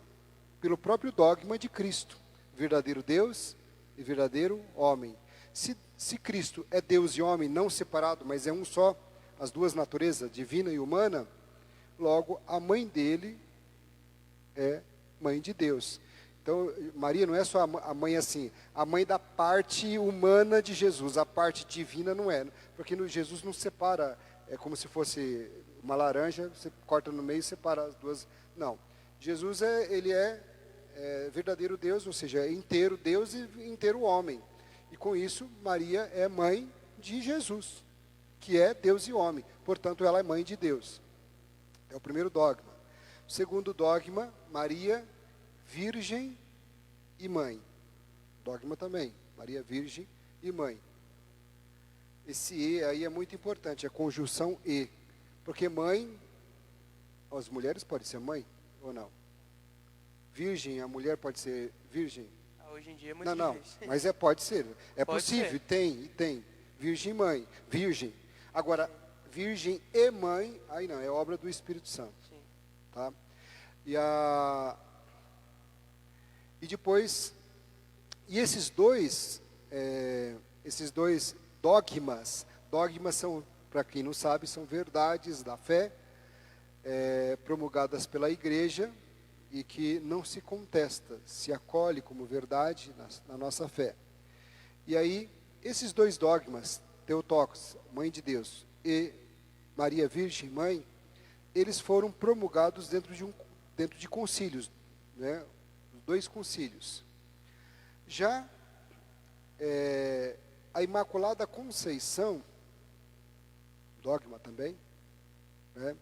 S1: pelo próprio dogma de Cristo, verdadeiro Deus e verdadeiro homem. Se Cristo é Deus e homem não separado, mas é um só, as duas naturezas, divina e humana, logo a mãe dele é Mãe de Deus. Então, Maria não é só a mãe assim, a mãe da parte humana de Jesus, a parte divina não é, porque Jesus não separa, é como se fosse uma laranja, você corta no meio e separa as duas. Não, Jesus ele é verdadeiro Deus, ou seja, é inteiro Deus e inteiro homem. E com isso, Maria é mãe de Jesus, que é Deus e homem, portanto ela é mãe de Deus. É o primeiro dogma. O segundo dogma, Maria, virgem e mãe. Dogma também, Maria, virgem e mãe. Esse E aí é muito importante, a conjunção E. Porque mãe, as mulheres podem ser mãe ou não? Virgem, a mulher pode ser virgem?
S4: Hoje em dia é muito
S1: Não,
S4: difícil.
S1: mas pode ser. É
S4: Pode
S1: possível,
S4: ser.
S1: tem. Virgem e mãe, virgem. Agora, virgem e mãe, aí não, é obra do Espírito Santo.
S4: Sim.
S1: Tá? E depois, esses dois dogmas são, para quem não sabe, são verdades da fé, promulgadas pela igreja e que não se contesta, se acolhe como verdade na nossa fé. E aí, esses dois dogmas, Theotokos, Mãe de Deus, e Maria Virgem Mãe, eles foram promulgados dentro de concílios, né? Os 2 concílios. Já a Imaculada Conceição, dogma também, né?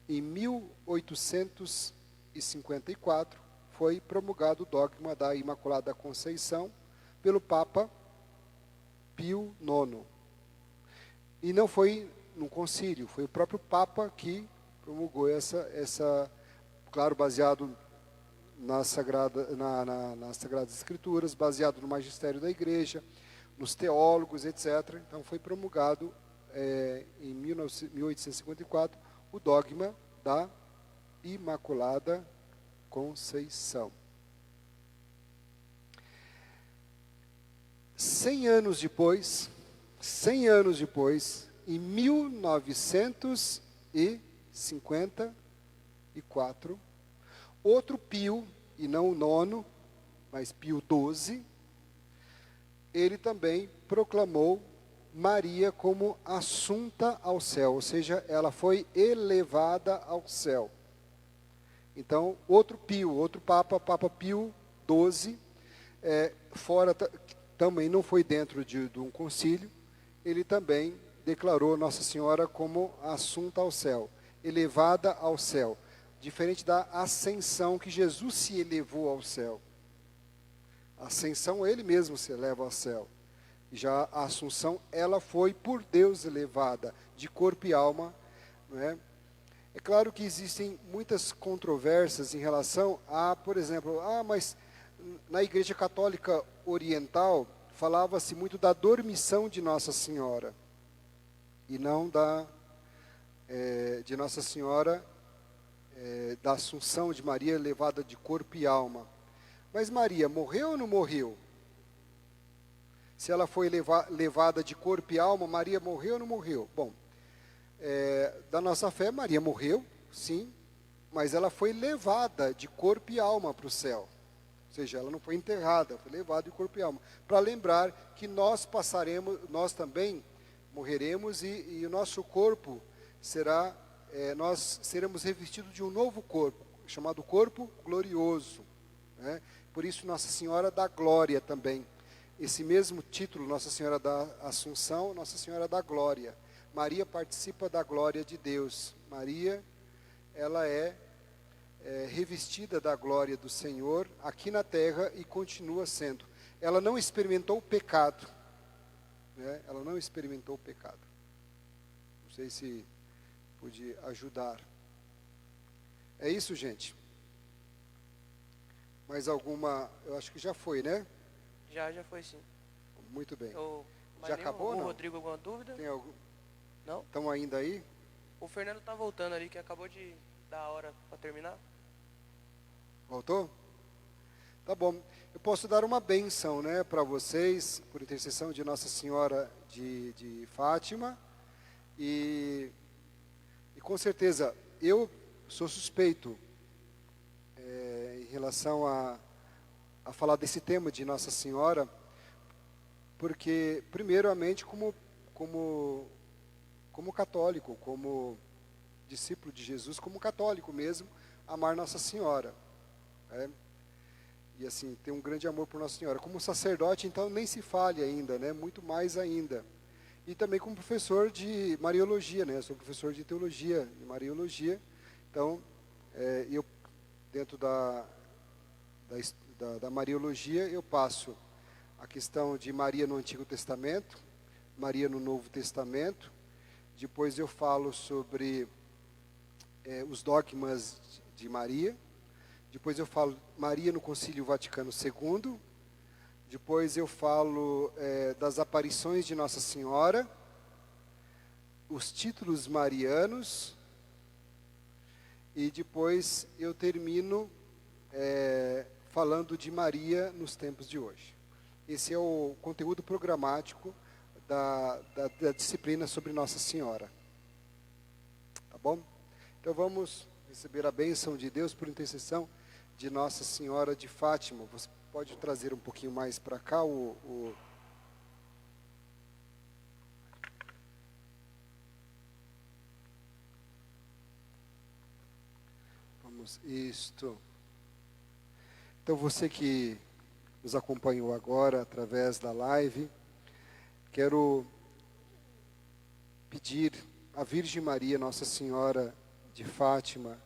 S1: Em 1854 foi promulgado o dogma da Imaculada Conceição pelo Papa Pio IX. E não foi num concílio, foi o próprio Papa que promulgou essa, claro, baseado nas Sagradas Escrituras, baseado no magistério da igreja, nos teólogos, etc. Então foi promulgado em 1854 o dogma da Imaculada Conceição. 100 anos depois, em 1954, outro Pio, e não o nono, mas Pio XII, ele também proclamou Maria como assunta ao céu, ou seja, ela foi elevada ao céu. Então, outro Papa, Papa Pio XII, também não foi dentro de um concílio, ele também declarou Nossa Senhora como assunta ao céu, elevada ao céu, diferente da ascensão, que Jesus se elevou ao céu. A ascensão, ele mesmo se eleva ao céu. Já a Assunção, ela foi por Deus elevada, de corpo e alma. Não é? É claro que existem muitas controvérsias em relação a, por exemplo, mas na Igreja Católica Oriental falava-se muito da dormição de Nossa Senhora, e não de Nossa Senhora, da Assunção de Maria elevada de corpo e alma. Mas Maria morreu ou não morreu? Se ela foi levada de corpo e alma, Maria morreu ou não morreu? Bom, da nossa fé, Maria morreu, sim, mas ela foi levada de corpo e alma para o céu. seja, ela não foi enterrada, foi levada de corpo e alma. Para lembrar que nós passaremos, nós também morreremos e o nosso corpo será, nós seremos revestidos de um novo corpo, chamado corpo glorioso, né? Por isso Nossa Senhora da Glória também. Esse mesmo título, Nossa Senhora da Assunção, Nossa Senhora da Glória. Maria participa da glória de Deus. Maria, ela é revestida da glória do Senhor aqui na terra e continua sendo. Ela não experimentou o pecado, né? Ela não experimentou o pecado. Não sei se pude ajudar. É isso, gente. Mais alguma? Eu acho que já foi, né?
S4: Já foi sim.
S1: Muito bem.
S4: Mais
S1: Já
S4: nenhum?
S1: acabou ou não?
S4: Rodrigo, alguma dúvida?
S1: Tem algum?
S4: Não?
S1: Estão ainda aí?
S4: O Fernando tá voltando ali, que acabou de dar a hora para terminar.
S1: Voltou? Tá bom. Eu posso dar uma bênção, né, para vocês, por intercessão de Nossa Senhora de Fátima. E com certeza, eu sou suspeito em relação a falar desse tema de Nossa Senhora, porque, primeiramente, como católico, como discípulo de Jesus, como católico mesmo, amar Nossa Senhora. E assim, ter um grande amor por Nossa Senhora. Como sacerdote, então, nem se fale ainda, né? Muito mais ainda. E também como professor de Mariologia, né? Eu sou professor de Teologia, de Mariologia. Então, eu, dentro da Mariologia, eu passo a questão de Maria no Antigo Testamento, Maria no Novo Testamento. Depois eu falo sobre os dogmas de Maria. Depois eu falo Maria no Concílio Vaticano II. Depois eu falo das aparições de Nossa Senhora, os títulos marianos. E depois eu termino falando de Maria nos tempos de hoje. Esse é o conteúdo programático da disciplina sobre Nossa Senhora. Tá bom? Então vamos receber a bênção de Deus por intercessão de Nossa Senhora de Fátima. Você pode trazer um pouquinho mais para cá Vamos, isto. Então você que nos acompanhou agora através da live, quero pedir à Virgem Maria, Nossa Senhora de Fátima,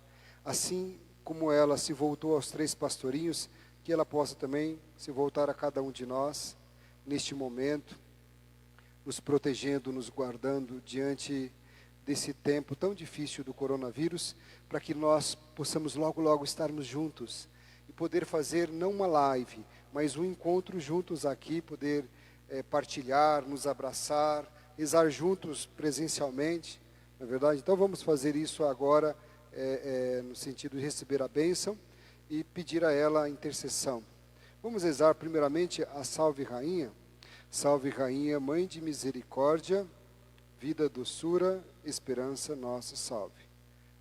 S1: assim como ela se voltou aos 3 pastorinhos, que ela possa também se voltar a cada um de nós, neste momento, nos protegendo, nos guardando diante desse tempo tão difícil do coronavírus, para que nós possamos logo, logo estarmos juntos e poder fazer não uma live, mas um encontro juntos aqui, poder partilhar, nos abraçar, rezar juntos presencialmente, não é verdade? Então vamos fazer isso agora, no sentido de receber a bênção e pedir a ela a intercessão. Vamos rezar primeiramente a Salve Rainha. Salve Rainha, Mãe de Misericórdia, vida, doçura, esperança, nossa salve.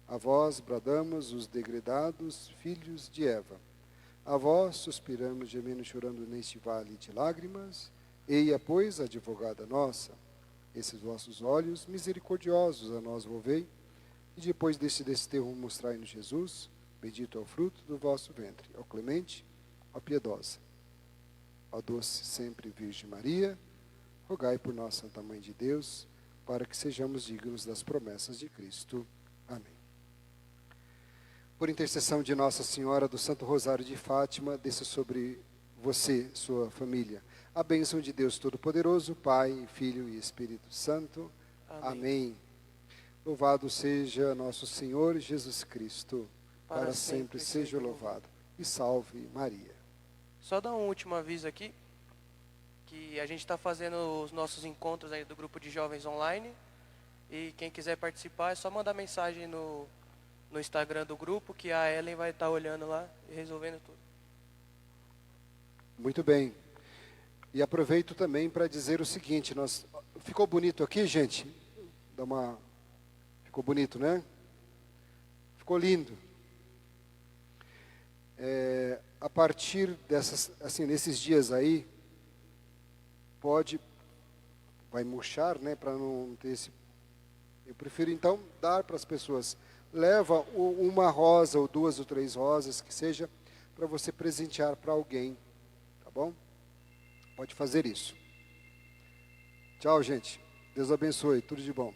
S1: A vós bradamos os degredados filhos de Eva. A vós suspiramos, gemendo e chorando neste vale de lágrimas. Eia, pois, advogada nossa, esses vossos olhos misericordiosos a nós volvei, e depois deste desterro mostrai-nos Jesus, bendito é o fruto do vosso ventre, ó clemente, ó piedosa, ó doce sempre Virgem Maria, rogai por nós, Santa Mãe de Deus, para que sejamos dignos das promessas de Cristo. Amém. Por intercessão de Nossa Senhora do Santo Rosário de Fátima, desça sobre você, sua família, a bênção de Deus Todo-Poderoso, Pai, Filho e Espírito Santo. Amém. Amém. Louvado seja nosso Senhor Jesus Cristo, para sempre seja louvado. E salve Maria.
S4: Só dar um último aviso aqui, que a gente está fazendo os nossos encontros aí do grupo de jovens online, e quem quiser participar é só mandar mensagem no Instagram do grupo, que a Ellen vai estar olhando lá e resolvendo tudo.
S1: Muito bem. E aproveito também para dizer o seguinte, ficou bonito aqui, gente? Ficou bonito, né? Ficou lindo. a partir dessas, assim, nesses dias aí, vai murchar, né, para não ter esse. Eu prefiro então dar para as pessoas. Leva uma rosa ou 2 ou 3 rosas, que seja, para você presentear para alguém, tá bom? Pode fazer isso. Tchau, gente. Deus abençoe. Tudo de bom.